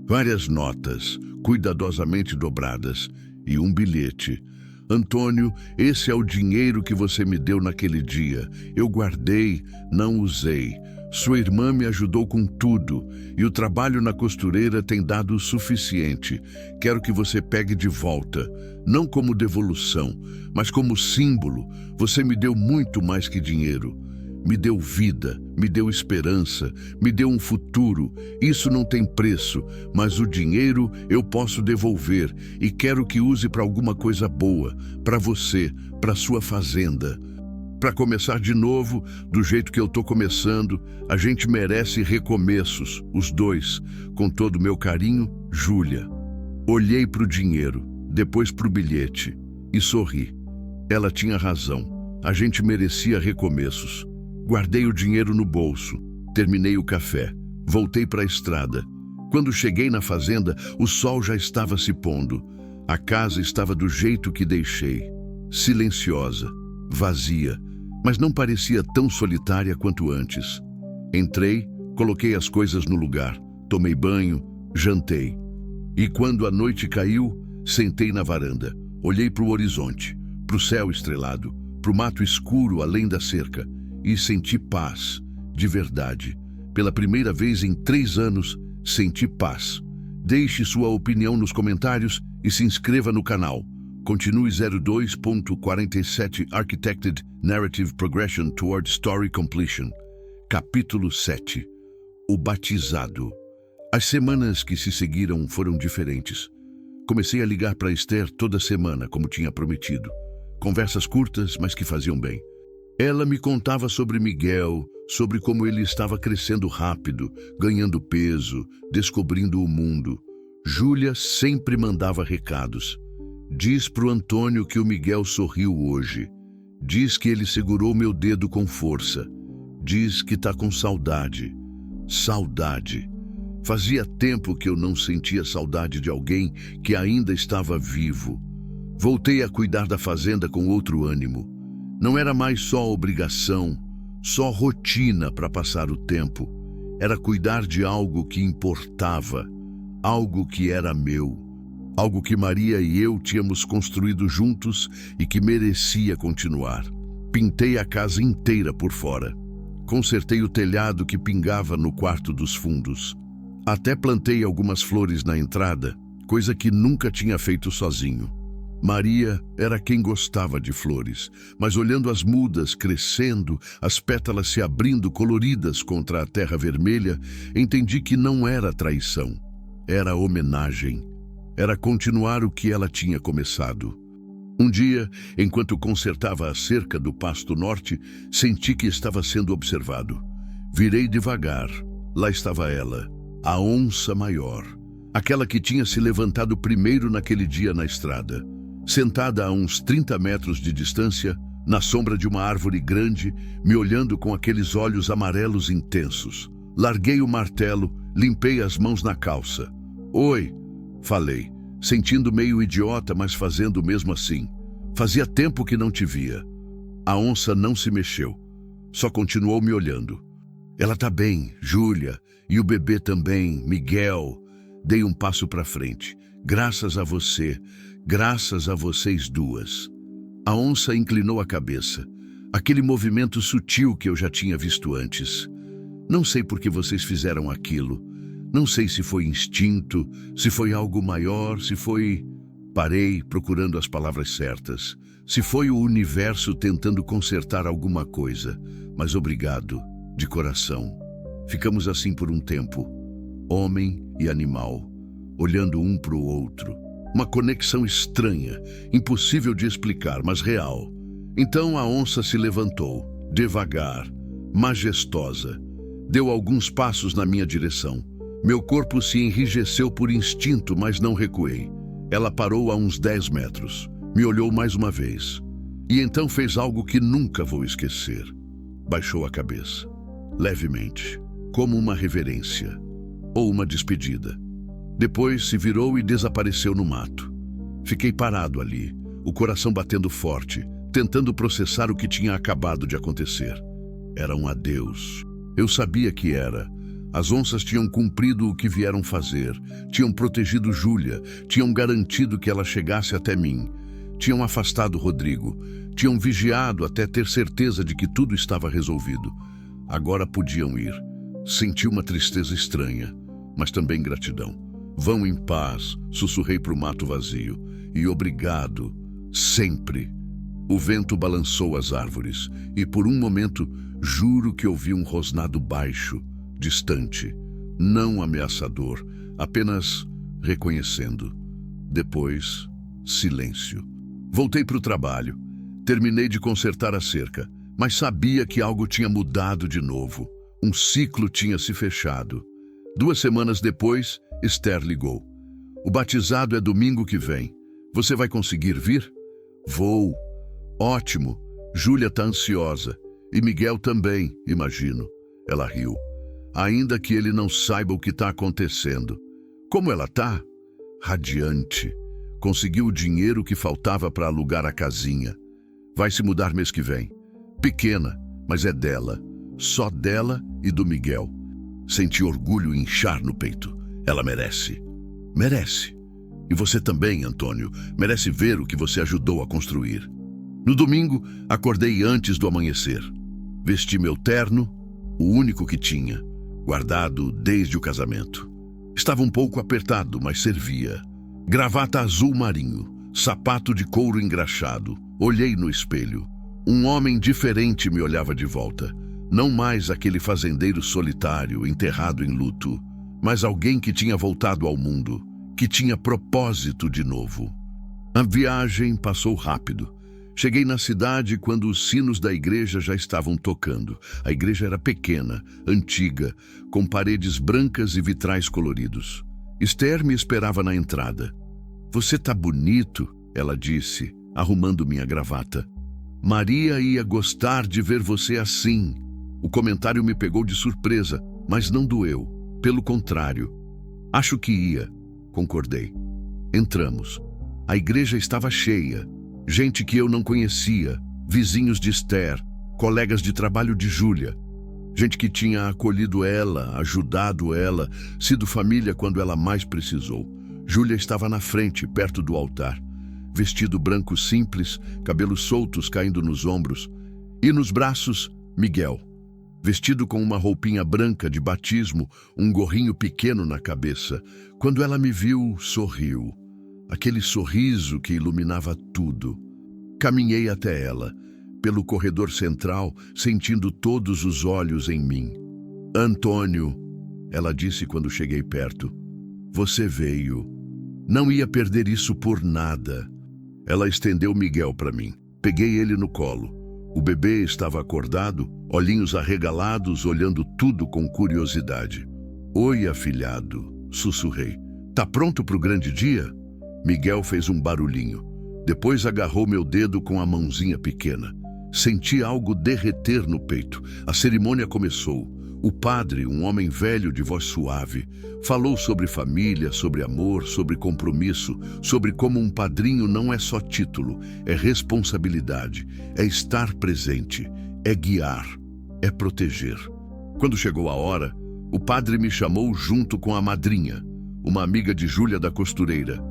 Várias notas, cuidadosamente dobradas, e um bilhete. Antônio, esse é o dinheiro que você me deu naquele dia. Eu guardei, não usei. Sua irmã me ajudou com tudo, e o trabalho na costureira tem dado o suficiente. Quero que você pegue de volta, não como devolução, mas como símbolo. Você me deu muito mais que dinheiro. Me deu vida, me deu esperança, me deu um futuro. Isso não tem preço, mas o dinheiro eu posso devolver e quero que use para alguma coisa boa, para você, para sua fazenda. Para começar de novo, do jeito que eu tô começando, a gente merece recomeços, os dois. Com todo o meu carinho, Júlia. Olhei para o dinheiro, depois para o bilhete e sorri. Ela tinha razão, a gente merecia recomeços. Guardei o dinheiro no bolso, terminei o café, voltei para a estrada. Quando cheguei na fazenda, o sol já estava se pondo. A casa estava do jeito que deixei, silenciosa, vazia, mas não parecia tão solitária quanto antes. Entrei, coloquei as coisas no lugar, tomei banho, jantei. E quando a noite caiu, sentei na varanda. Olhei para o horizonte, para o céu estrelado, para o mato escuro além da cerca e senti paz, de verdade. Pela primeira vez em 3 anos, senti paz. Deixe sua opinião nos comentários e se inscreva no canal. Continue 02.47 Architected Narrative Progression Toward Story Completion. Capítulo 7. O batizado. As semanas que se seguiram foram diferentes. Comecei a ligar para Esther toda semana, como tinha prometido. Conversas curtas, mas que faziam bem. Ela me contava sobre Miguel, sobre como ele estava crescendo rápido, ganhando peso, descobrindo o mundo. Júlia sempre mandava recados. Diz pro Antônio que o Miguel sorriu hoje. Diz que ele segurou meu dedo com força. Diz que tá com saudade. Saudade. Fazia tempo que eu não sentia saudade de alguém que ainda estava vivo. Voltei a cuidar da fazenda com outro ânimo. Não era mais só obrigação, só rotina para passar o tempo. Era cuidar de algo que importava, algo que era meu, algo que Maria e eu tínhamos construído juntos e que merecia continuar. Pintei a casa inteira por fora. Consertei o telhado que pingava no quarto dos fundos. Até plantei algumas flores na entrada, coisa que nunca tinha feito sozinho. Maria era quem gostava de flores, mas olhando as mudas crescendo, as pétalas se abrindo coloridas contra a terra vermelha, entendi que não era traição, era homenagem. Era continuar o que ela tinha começado. Um dia, enquanto consertava a cerca do Pasto Norte, senti que estava sendo observado. Virei devagar. Lá estava ela, a onça maior, aquela que tinha se levantado primeiro naquele dia na estrada. Sentada a uns 30 metros de distância, na sombra de uma árvore grande, me olhando com aqueles olhos amarelos intensos. Larguei o martelo, limpei as mãos na calça. "Oi", falei, sentindo meio idiota, mas fazendo mesmo assim. Fazia tempo que não te via. A onça não se mexeu, só continuou me olhando. "Ela tá bem, Júlia, e o bebê também, Miguel." Dei um passo para frente. "Graças a você, graças a vocês duas." A onça inclinou a cabeça, aquele movimento sutil que eu já tinha visto antes. "Não sei por que vocês fizeram aquilo. Não sei se foi instinto, se foi algo maior, se foi..." Parei, procurando as palavras certas. "Se foi o universo tentando consertar alguma coisa. Mas obrigado, de coração." Ficamos assim por um tempo, homem e animal, olhando um para o outro. Uma conexão estranha, impossível de explicar, mas real. Então a onça se levantou, devagar, majestosa. Deu alguns passos na minha direção. Meu corpo se enrijeceu por instinto, mas não recuei. Ela parou a uns 10 metros, me olhou mais uma vez. E então fez algo que nunca vou esquecer. Baixou a cabeça, levemente, como uma reverência, ou uma despedida. Depois se virou e desapareceu no mato. Fiquei parado ali, o coração batendo forte, tentando processar o que tinha acabado de acontecer. Era um adeus. Eu sabia que era. As onças tinham cumprido o que vieram fazer, tinham protegido Júlia, tinham garantido que ela chegasse até mim, tinham afastado Rodrigo, tinham vigiado até ter certeza de que tudo estava resolvido. Agora podiam ir. Senti uma tristeza estranha, mas também gratidão. "Vão em paz", sussurrei para o mato vazio. "E obrigado, sempre." O vento balançou as árvores e por um momento juro que ouvi um rosnado baixo, distante, não ameaçador, apenas reconhecendo. Depois, silêncio. Voltei para o trabalho. Terminei de consertar a cerca, mas sabia que algo tinha mudado de novo. Um ciclo tinha se fechado. 2 semanas depois, Esther ligou. "O batizado é domingo que vem. Você vai conseguir vir?" "Vou." "Ótimo. Júlia tá ansiosa. E Miguel também, imagino." Ela riu. "Ainda que ele não saiba o que está acontecendo." "Como ela tá?" "Radiante. Conseguiu o dinheiro que faltava para alugar a casinha. Vai se mudar mês que vem. Pequena, mas é dela. Só dela e do Miguel." Senti orgulho inchar no peito. Ela merece. Merece. E você também, Antônio, merece ver o que você ajudou a construir. No domingo, acordei antes do amanhecer. Vesti meu terno, o único que tinha, guardado desde o casamento. Estava um pouco apertado, mas servia. Gravata azul marinho, sapato de couro engraxado. Olhei no espelho. Um homem diferente me olhava de volta. Não mais aquele fazendeiro solitário, enterrado em luto, mas alguém que tinha voltado ao mundo, que tinha propósito de novo. A viagem passou rápido. Cheguei na cidade quando os sinos da igreja já estavam tocando. A igreja era pequena, antiga, com paredes brancas e vitrais coloridos. Esther me esperava na entrada. "Você tá bonito", ela disse, arrumando minha gravata. "Maria ia gostar de ver você assim." O comentário me pegou de surpresa, mas não doeu. Pelo contrário. "Acho que ia", concordei. Entramos. A igreja estava cheia. Gente que eu não conhecia, vizinhos de Esther, colegas de trabalho de Júlia. Gente que tinha acolhido ela, ajudado ela, sido família quando ela mais precisou. Júlia estava na frente, perto do altar. Vestido branco simples, cabelos soltos caindo nos ombros. E nos braços, Miguel. Vestido com uma roupinha branca de batismo, um gorrinho pequeno na cabeça. Quando ela me viu, sorriu. Aquele sorriso que iluminava tudo. Caminhei até ela, pelo corredor central, sentindo todos os olhos em mim. "Antônio", ela disse quando cheguei perto, "você veio. Não ia perder isso por nada." Ela estendeu Miguel para mim. Peguei ele no colo. O bebê estava acordado, olhinhos arregalados, olhando tudo com curiosidade. "Oi, afilhado", sussurrei. "Tá pronto pro grande dia?" Miguel fez um barulhinho. Depois agarrou meu dedo com a mãozinha pequena. Senti algo derreter no peito. A cerimônia começou. O padre, um homem velho de voz suave, falou sobre família, sobre amor, sobre compromisso, sobre como um padrinho não é só título, é responsabilidade, é estar presente, é guiar, é proteger. Quando chegou a hora, o padre me chamou junto com a madrinha, uma amiga de Júlia da costureira.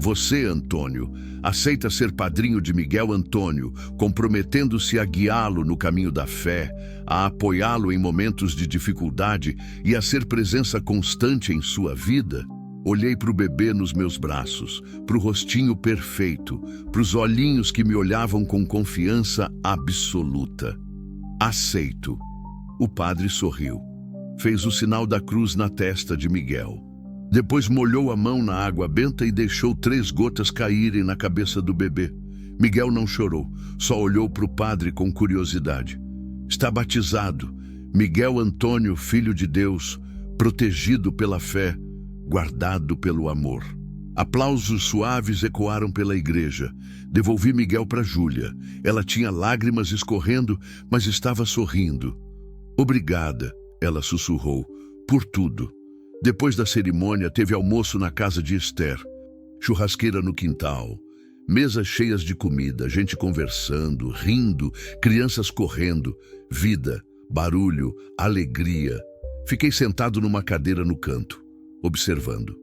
"Você, Antônio, aceita ser padrinho de Miguel Antônio, comprometendo-se a guiá-lo no caminho da fé, a apoiá-lo em momentos de dificuldade e a ser presença constante em sua vida?" Olhei para o bebê nos meus braços, para o rostinho perfeito, para os olhinhos que me olhavam com confiança absoluta. "Aceito." O padre sorriu. Fez o sinal da cruz na testa de Miguel. Depois molhou a mão na água benta e deixou 3 gotas caírem na cabeça do bebê. Miguel não chorou, só olhou para o padre com curiosidade. "Está batizado, Miguel Antônio, filho de Deus, protegido pela fé, guardado pelo amor." Aplausos suaves ecoaram pela igreja. Devolvi Miguel para Júlia. Ela tinha lágrimas escorrendo, mas estava sorrindo. "Obrigada", ela sussurrou, "por tudo." Depois da cerimônia, teve almoço na casa de Esther. Churrasqueira no quintal, mesas cheias de comida, gente conversando, rindo, crianças correndo, vida, barulho, alegria. Fiquei sentado numa cadeira no canto, observando.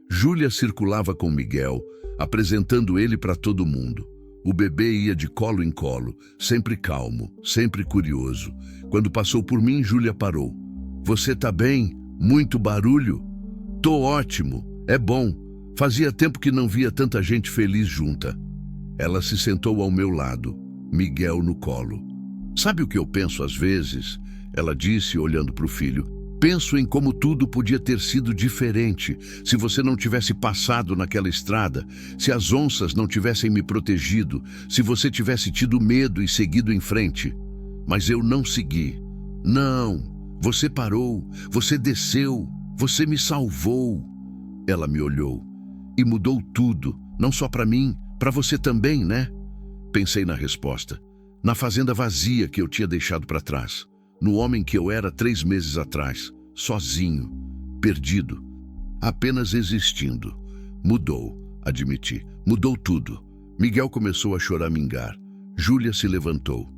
Júlia circulava com Miguel, apresentando ele para todo mundo. O bebê ia de colo em colo, sempre calmo, sempre curioso. Quando passou por mim, Júlia parou. "Você tá bem? Muito barulho?" "Tô ótimo, é bom. Fazia tempo que não via tanta gente feliz junta." Ela se sentou ao meu lado, Miguel no colo. "Sabe o que eu penso às vezes?" ela disse, olhando para o filho. "Penso em como tudo podia ter sido diferente se você não tivesse passado naquela estrada, se as onças não tivessem me protegido, se você tivesse tido medo e seguido em frente. Mas eu não segui. Não. Você parou, você desceu, você me salvou." Ela me olhou. "E mudou tudo, não só para mim, para você também, né?" Pensei na resposta. Na fazenda vazia que eu tinha deixado para trás. No homem que eu era 3 meses atrás. Sozinho, perdido, apenas existindo. Mudou, admiti. Mudou tudo. Miguel começou a choramingar. Júlia se levantou.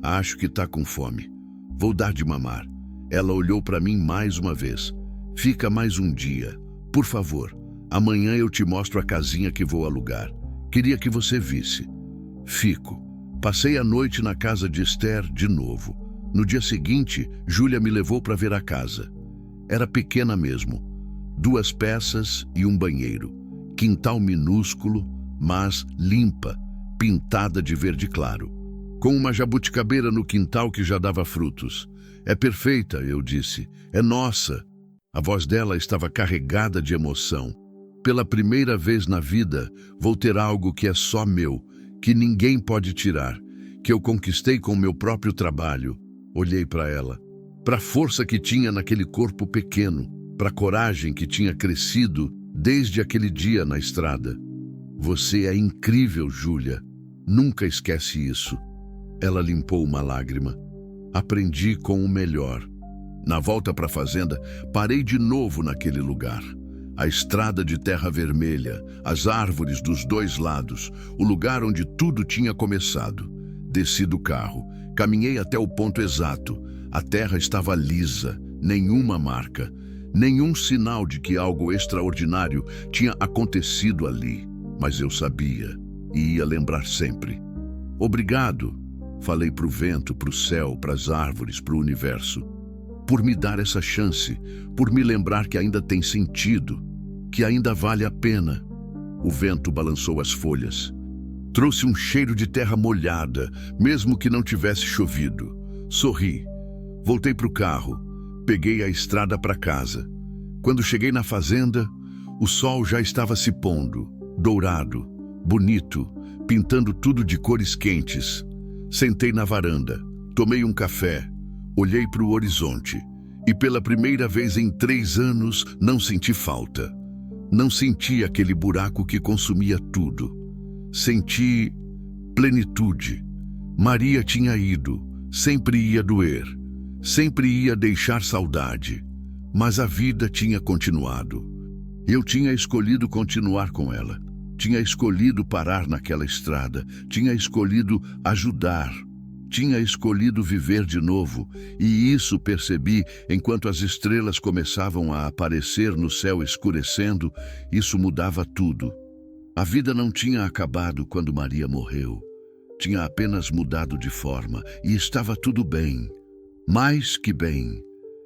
"Acho que tá com fome. Vou dar de mamar." Ela olhou para mim mais uma vez. Fica mais um dia. Por favor, amanhã eu te mostro a casinha que vou alugar. Queria que você visse. Fico. Passei a noite na casa de Esther de novo. No dia seguinte, Júlia me levou para ver a casa. Era pequena mesmo. 2 peças e um banheiro. Quintal minúsculo, mas limpa, pintada de verde claro. Com uma jabuticabeira no quintal que já dava frutos. É perfeita, eu disse. É nossa. A voz dela estava carregada de emoção. Pela primeira vez na vida, vou ter algo que é só meu, que ninguém pode tirar, que eu conquistei com meu próprio trabalho. Olhei para ela, para a força que tinha naquele corpo pequeno, para a coragem que tinha crescido desde aquele dia na estrada. Você é incrível, Júlia. Nunca esquece isso. Ela limpou uma lágrima. Aprendi com o melhor. Na volta para a fazenda, parei de novo naquele lugar. A estrada de terra vermelha, as árvores dos 2 lados, o lugar onde tudo tinha começado. Desci do carro, caminhei até o ponto exato. A terra estava lisa, nenhuma marca, nenhum sinal de que algo extraordinário tinha acontecido ali. Mas eu sabia e ia lembrar sempre. Obrigado, falei para o vento, para o céu, para as árvores, para o universo. Por me dar essa chance, por me lembrar que ainda tem sentido, que ainda vale a pena. O vento balançou as folhas. Trouxe um cheiro de terra molhada, mesmo que não tivesse chovido. Sorri. Voltei para o carro. Peguei a estrada para casa. Quando cheguei na fazenda, o sol já estava se pondo, dourado, bonito, pintando tudo de cores quentes. Sentei na varanda, tomei um café. Olhei para o horizonte e pela primeira vez em 3 anos não senti falta. Não senti aquele buraco que consumia tudo. Senti plenitude. Maria tinha ido, sempre ia doer, sempre ia deixar saudade, mas a vida tinha continuado. Eu tinha escolhido continuar com ela. Tinha escolhido parar naquela estrada, tinha escolhido ajudar. Tinha escolhido viver de novo, e isso percebi enquanto as estrelas começavam a aparecer no céu escurecendo. Isso mudava tudo. A vida não tinha acabado quando Maria morreu. Tinha apenas mudado de forma, e estava tudo bem. Mais que bem.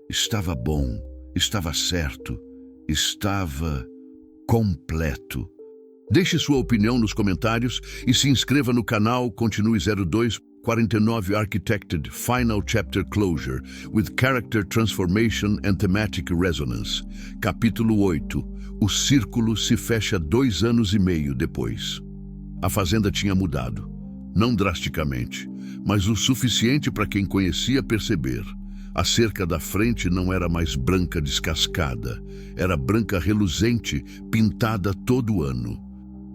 Estava bom, estava certo, estava completo. Deixe sua opinião nos comentários e se inscreva no canal. Continue 0249 Architected Final Chapter Closure with Character Transformation and Thematic Resonance. Capítulo 8. O círculo se fecha 2 anos e meio depois. A fazenda tinha mudado. Não drasticamente, mas o suficiente para quem conhecia perceber. A cerca da frente não era mais branca descascada. Era branca reluzente, pintada todo ano.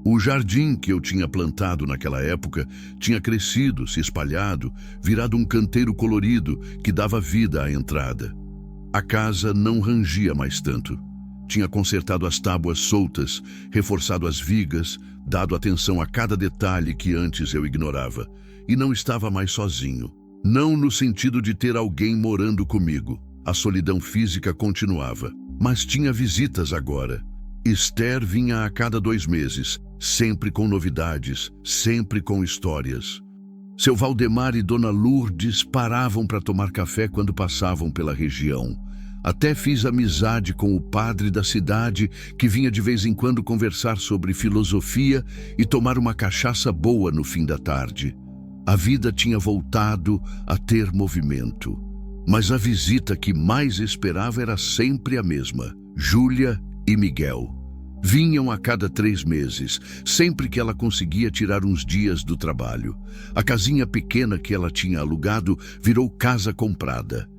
O jardim que eu tinha plantado naquela época tinha crescido, se espalhado, virado um canteiro colorido que dava vida à entrada. A casa não rangia mais tanto. Tinha consertado as tábuas soltas, reforçado as vigas, dado atenção a cada detalhe que antes eu ignorava. E não estava mais sozinho. Não no sentido de ter alguém morando comigo. A solidão física continuava, mas tinha visitas agora. Esther vinha a cada 2 meses, sempre com novidades, sempre com histórias. Seu Valdemar e Dona Lourdes paravam para tomar café quando passavam pela região. Até fiz amizade com o padre da cidade, que vinha de vez em quando conversar sobre filosofia e tomar uma cachaça boa no fim da tarde. A vida tinha voltado a ter movimento. Mas a visita que mais esperava era sempre a mesma: Júlia e Miguel. Vinham a cada 3 meses, sempre que ela conseguia tirar uns dias do trabalho. A casinha pequena que ela tinha alugado virou casa comprada.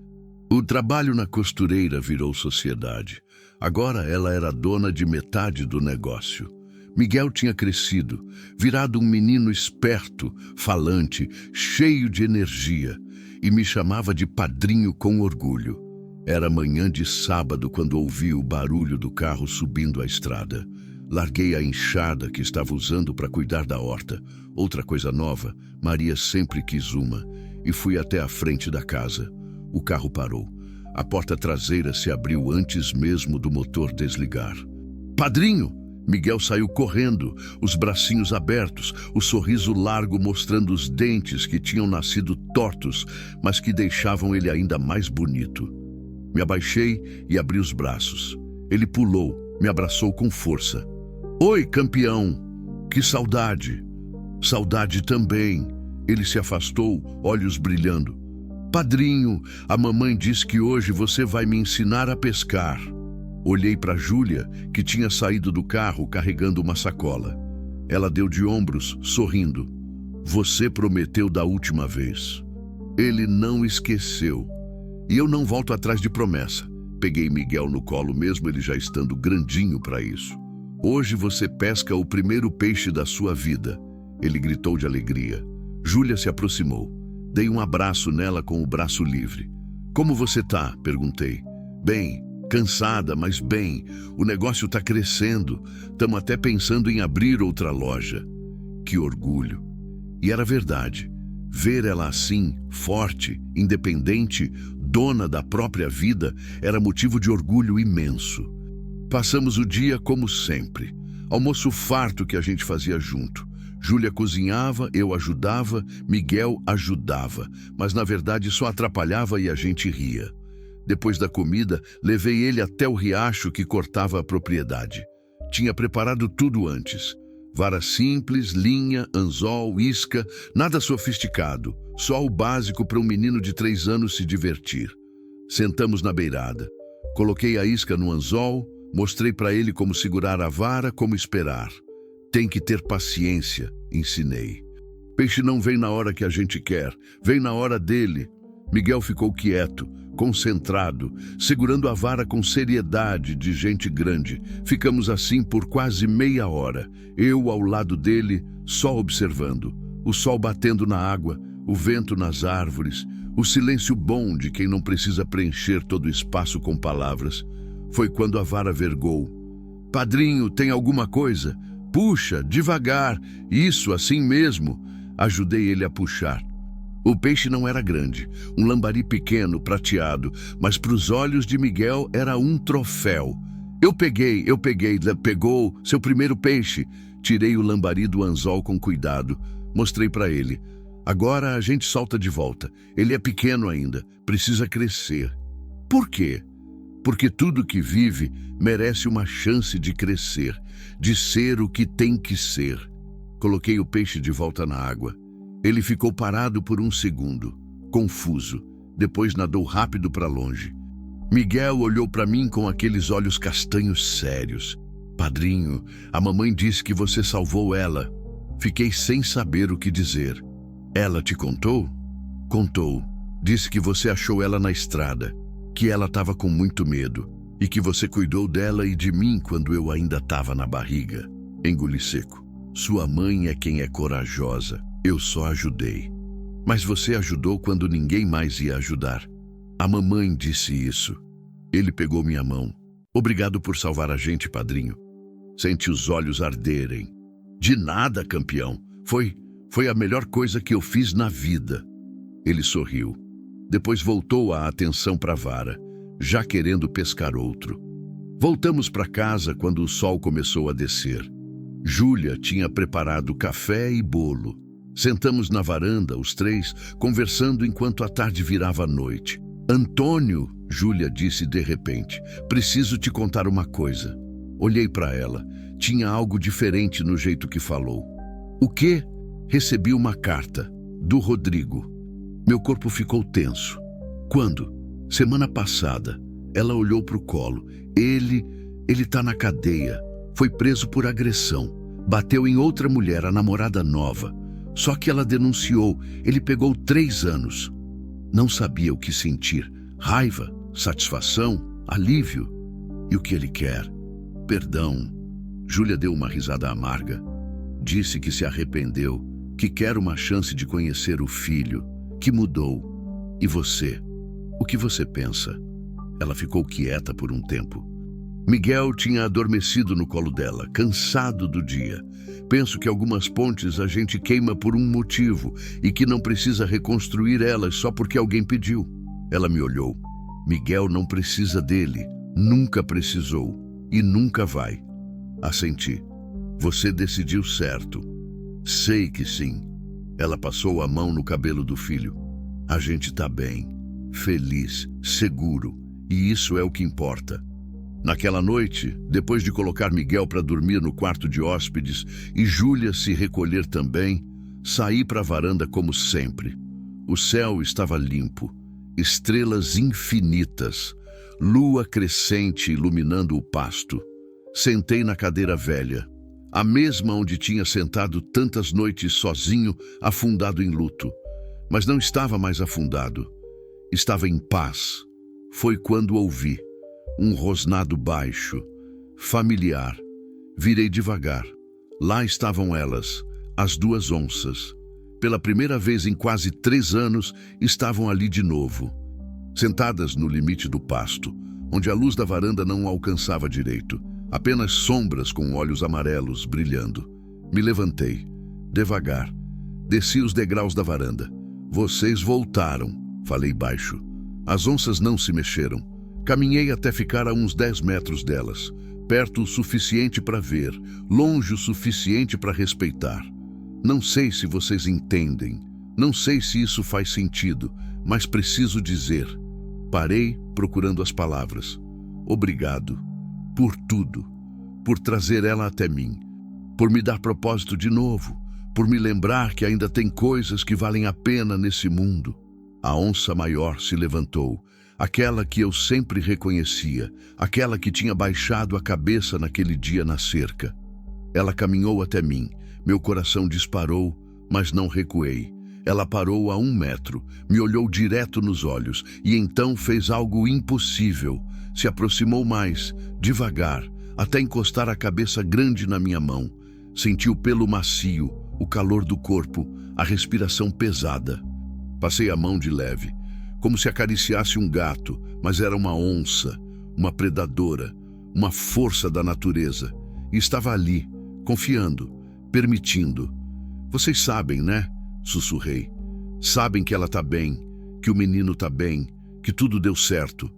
O trabalho na costureira virou sociedade. Agora ela era dona de metade do negócio. Miguel tinha crescido, virado um menino esperto, falante, cheio de energia, e me chamava de padrinho com orgulho. Era manhã de sábado quando ouvi o barulho do carro subindo a estrada. Larguei a enxada que estava usando para cuidar da horta. Outra coisa nova, Maria sempre quis uma, e fui até a frente da casa. O carro parou. A porta traseira se abriu antes mesmo do motor desligar. Padrinho! Miguel saiu correndo, os bracinhos abertos, o sorriso largo mostrando os dentes que tinham nascido tortos, mas que deixavam ele ainda mais bonito. Me abaixei e abri os braços. Ele pulou, me abraçou com força. Oi, campeão! Que saudade! Saudade também. Ele se afastou, olhos brilhando. Padrinho, a mamãe diz que hoje você vai me ensinar a pescar. Olhei para Júlia, que tinha saído do carro carregando uma sacola. Ela deu de ombros, sorrindo. Você prometeu da última vez. Ele não esqueceu. E eu não volto atrás de promessa. Peguei Miguel no colo mesmo ele já estando grandinho para isso. Hoje você pesca o primeiro peixe da sua vida. Ele gritou de alegria. Júlia se aproximou. Dei um abraço nela com o braço livre. Como você tá? Perguntei. Bem, cansada, mas bem. O negócio tá crescendo. Tamo até pensando em abrir outra loja. Que orgulho. E era verdade. Ver ela assim, forte, independente, dona da própria vida, era motivo de orgulho imenso. Passamos o dia como sempre. Almoço farto que a gente fazia junto. Júlia cozinhava, eu ajudava, Miguel ajudava, mas na verdade só atrapalhava e a gente ria. Depois da comida, levei ele até o riacho que cortava a propriedade. Tinha preparado tudo antes. Vara simples, linha, anzol, isca, nada sofisticado, só o básico para um menino de 3 anos se divertir. Sentamos na beirada. Coloquei a isca no anzol, mostrei para ele como segurar a vara, como esperar. Tem que ter paciência, ensinei. Peixe não vem na hora que a gente quer, vem na hora dele. Miguel ficou quieto, concentrado, segurando a vara com seriedade de gente grande. Ficamos assim por quase meia hora, eu ao lado dele, só observando. O sol batendo na água, o vento nas árvores, o silêncio bom de quem não precisa preencher todo o espaço com palavras. Foi quando a vara vergou. Padrinho, tem alguma coisa? Puxa, devagar, isso, assim mesmo. Ajudei ele a puxar. O peixe não era grande, um lambari pequeno, prateado, mas para os olhos de Miguel era um troféu. Eu peguei, pegou seu primeiro peixe. Tirei o lambari do anzol com cuidado, mostrei para ele. Agora a gente solta de volta. Ele é pequeno ainda, precisa crescer. Por quê? Porque tudo que vive merece uma chance de crescer, de ser o que tem que ser. Coloquei o peixe de volta na água. Ele ficou parado por um segundo, confuso. Depois nadou rápido para longe. Miguel olhou para mim com aqueles olhos castanhos sérios. Padrinho, a mamãe disse que você salvou ela. Fiquei sem saber o que dizer. Ela te contou? Contou. Disse que você achou ela na estrada, que ela estava com muito medo e que você cuidou dela e de mim quando eu ainda estava na barriga. Engoli seco. Sua mãe é quem é corajosa. Eu só ajudei. Mas você ajudou quando ninguém mais ia ajudar. A mamãe disse isso. Ele pegou minha mão. Obrigado por salvar a gente, padrinho. Senti os olhos arderem. De nada, campeão. Foi a melhor coisa que eu fiz na vida. Ele sorriu. Depois voltou a atenção para a vara, já querendo pescar outro. Voltamos para casa quando o sol começou a descer. Júlia tinha preparado café e bolo. Sentamos na varanda, os três, conversando enquanto a tarde virava a noite. Antônio, Júlia disse de repente, preciso te contar uma coisa. Olhei para ela. Tinha algo diferente no jeito que falou. O quê? Recebi uma carta, do Rodrigo. Meu corpo ficou tenso. Quando? Semana passada. Ela olhou para o colo. Ele tá na cadeia. Foi preso por agressão. Bateu em outra mulher, a namorada nova. Só que ela denunciou. Ele pegou 3 anos. Não sabia o que sentir. Raiva, satisfação, alívio. E o que ele quer? Perdão. Júlia deu uma risada amarga. Disse que se arrependeu, que quer uma chance de conhecer o filho, que mudou. E você? O que você pensa? Ela ficou quieta por um tempo. Miguel tinha adormecido no colo dela, cansado do dia. Penso que algumas pontes a gente queima por um motivo e que não precisa reconstruir elas só porque alguém pediu. Ela me olhou. Miguel não precisa dele, nunca precisou e nunca vai. Assenti. Você decidiu certo. Sei que sim. Ela passou a mão no cabelo do filho. A gente tá bem, feliz, seguro, e isso é o que importa. Naquela noite, depois de colocar Miguel para dormir no quarto de hóspedes e Júlia se recolher também, saí para a varanda como sempre. O céu estava limpo, estrelas infinitas, lua crescente iluminando o pasto. Sentei na cadeira velha, a mesma onde tinha sentado tantas noites sozinho, afundado em luto. Mas não estava mais afundado, estava em paz. Foi quando ouvi um rosnado baixo, familiar. Virei devagar. Lá estavam elas, as duas onças. Pela primeira vez em quase 3 anos, estavam ali de novo. Sentadas no limite do pasto, onde a luz da varanda não alcançava direito. Apenas sombras com olhos amarelos brilhando. Me levantei, devagar. Desci os degraus da varanda. Vocês voltaram, falei baixo. As onças não se mexeram. Caminhei até ficar a uns 10 metros delas, perto o suficiente para ver, longe o suficiente para respeitar. Não sei se vocês entendem, não sei se isso faz sentido, mas preciso dizer. Parei procurando as palavras. Obrigado. Por tudo. Por trazer ela até mim. Por me dar propósito de novo. Por me lembrar que ainda tem coisas que valem a pena nesse mundo. A onça maior se levantou. Aquela que eu sempre reconhecia. Aquela que tinha baixado a cabeça naquele dia na cerca. Ela caminhou até mim. Meu coração disparou, mas não recuei. Ela parou a 1 metro, me olhou direto nos olhos e então fez algo impossível. Se aproximou mais, devagar, até encostar a cabeça grande na minha mão. Senti o pelo macio, o calor do corpo, a respiração pesada. Passei a mão de leve, como se acariciasse um gato, mas era uma onça, uma predadora, uma força da natureza. E estava ali, confiando, permitindo. Vocês sabem, né? Sussurrei. Sabem que ela tá bem, que o menino tá bem, que tudo deu certo.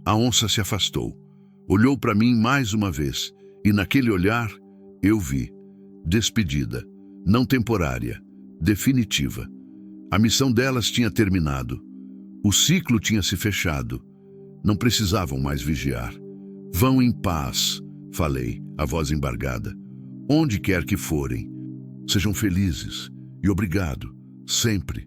A onça se afastou, olhou para mim mais uma vez, e naquele olhar eu vi despedida, não temporária, definitiva. A missão delas tinha terminado. O ciclo tinha se fechado. Não precisavam mais vigiar. Vão em paz, falei, a voz embargada. Onde quer que forem. Sejam felizes e obrigado, sempre.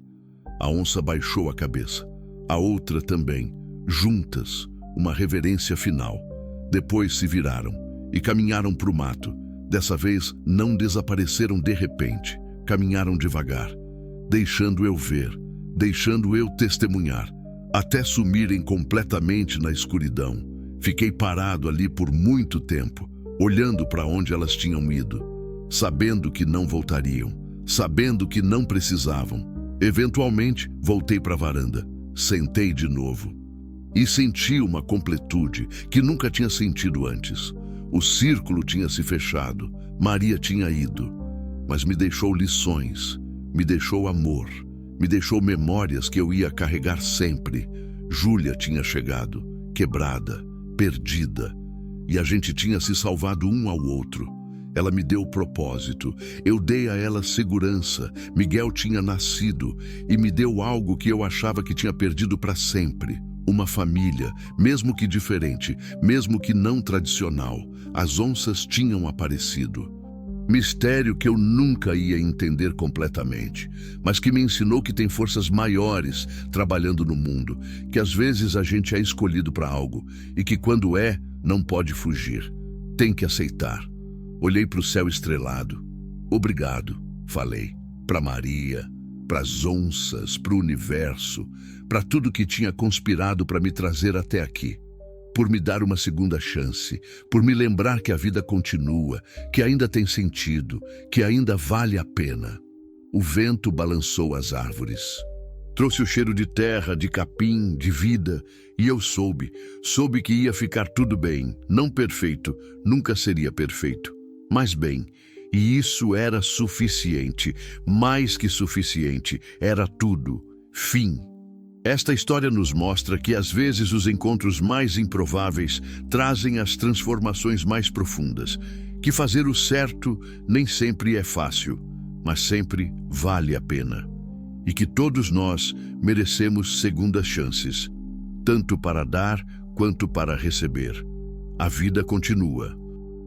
A onça baixou a cabeça. A outra também, juntas. Uma reverência final. Depois se viraram e caminharam para o mato. Dessa vez não desapareceram de repente. Caminharam devagar, deixando eu ver, deixando eu testemunhar, até sumirem completamente na escuridão. Fiquei parado ali por muito tempo, olhando para onde elas tinham ido, sabendo que não voltariam, sabendo que não precisavam. Eventualmente, voltei para a varanda, sentei de novo. E senti uma completude que nunca tinha sentido antes. O círculo tinha se fechado, Maria tinha ido, mas me deixou lições, me deixou amor, me deixou memórias que eu ia carregar sempre. Júlia tinha chegado, quebrada, perdida, e a gente tinha se salvado um ao outro. Ela me deu propósito, eu dei a ela segurança. Miguel tinha nascido e me deu algo que eu achava que tinha perdido para sempre. Uma família, mesmo que diferente, mesmo que não tradicional. As onças tinham aparecido. Mistério que eu nunca ia entender completamente, mas que me ensinou que tem forças maiores trabalhando no mundo, que às vezes a gente é escolhido para algo e que quando é, não pode fugir. Tem que aceitar. Olhei para o céu estrelado. Obrigado, falei, para Maria, para as onças, para o universo, para tudo que tinha conspirado para me trazer até aqui. Por me dar uma segunda chance, por me lembrar que a vida continua, que ainda tem sentido, que ainda vale a pena. O vento balançou as árvores. Trouxe o cheiro de terra, de capim, de vida, e eu soube que ia ficar tudo bem, não perfeito, nunca seria perfeito, mas bem. E isso era suficiente, mais que suficiente, era tudo. Fim. Esta história nos mostra que às vezes os encontros mais improváveis trazem as transformações mais profundas, que fazer o certo nem sempre é fácil, mas sempre vale a pena. E que todos nós merecemos segundas chances, tanto para dar quanto para receber. A vida continua.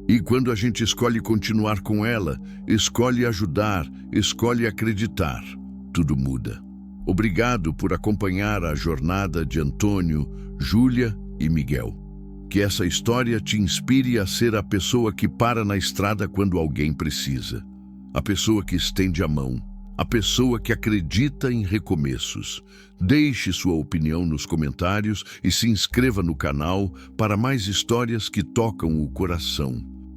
E quando a gente escolhe continuar com ela, escolhe ajudar, escolhe acreditar, tudo muda. Obrigado por acompanhar a jornada de Antônio, Júlia e Miguel. Que essa história te inspire a ser a pessoa que para na estrada quando alguém precisa. A pessoa que estende a mão. A pessoa que acredita em recomeços. Deixe sua opinião nos comentários e se inscreva no canal para mais histórias que tocam o coração.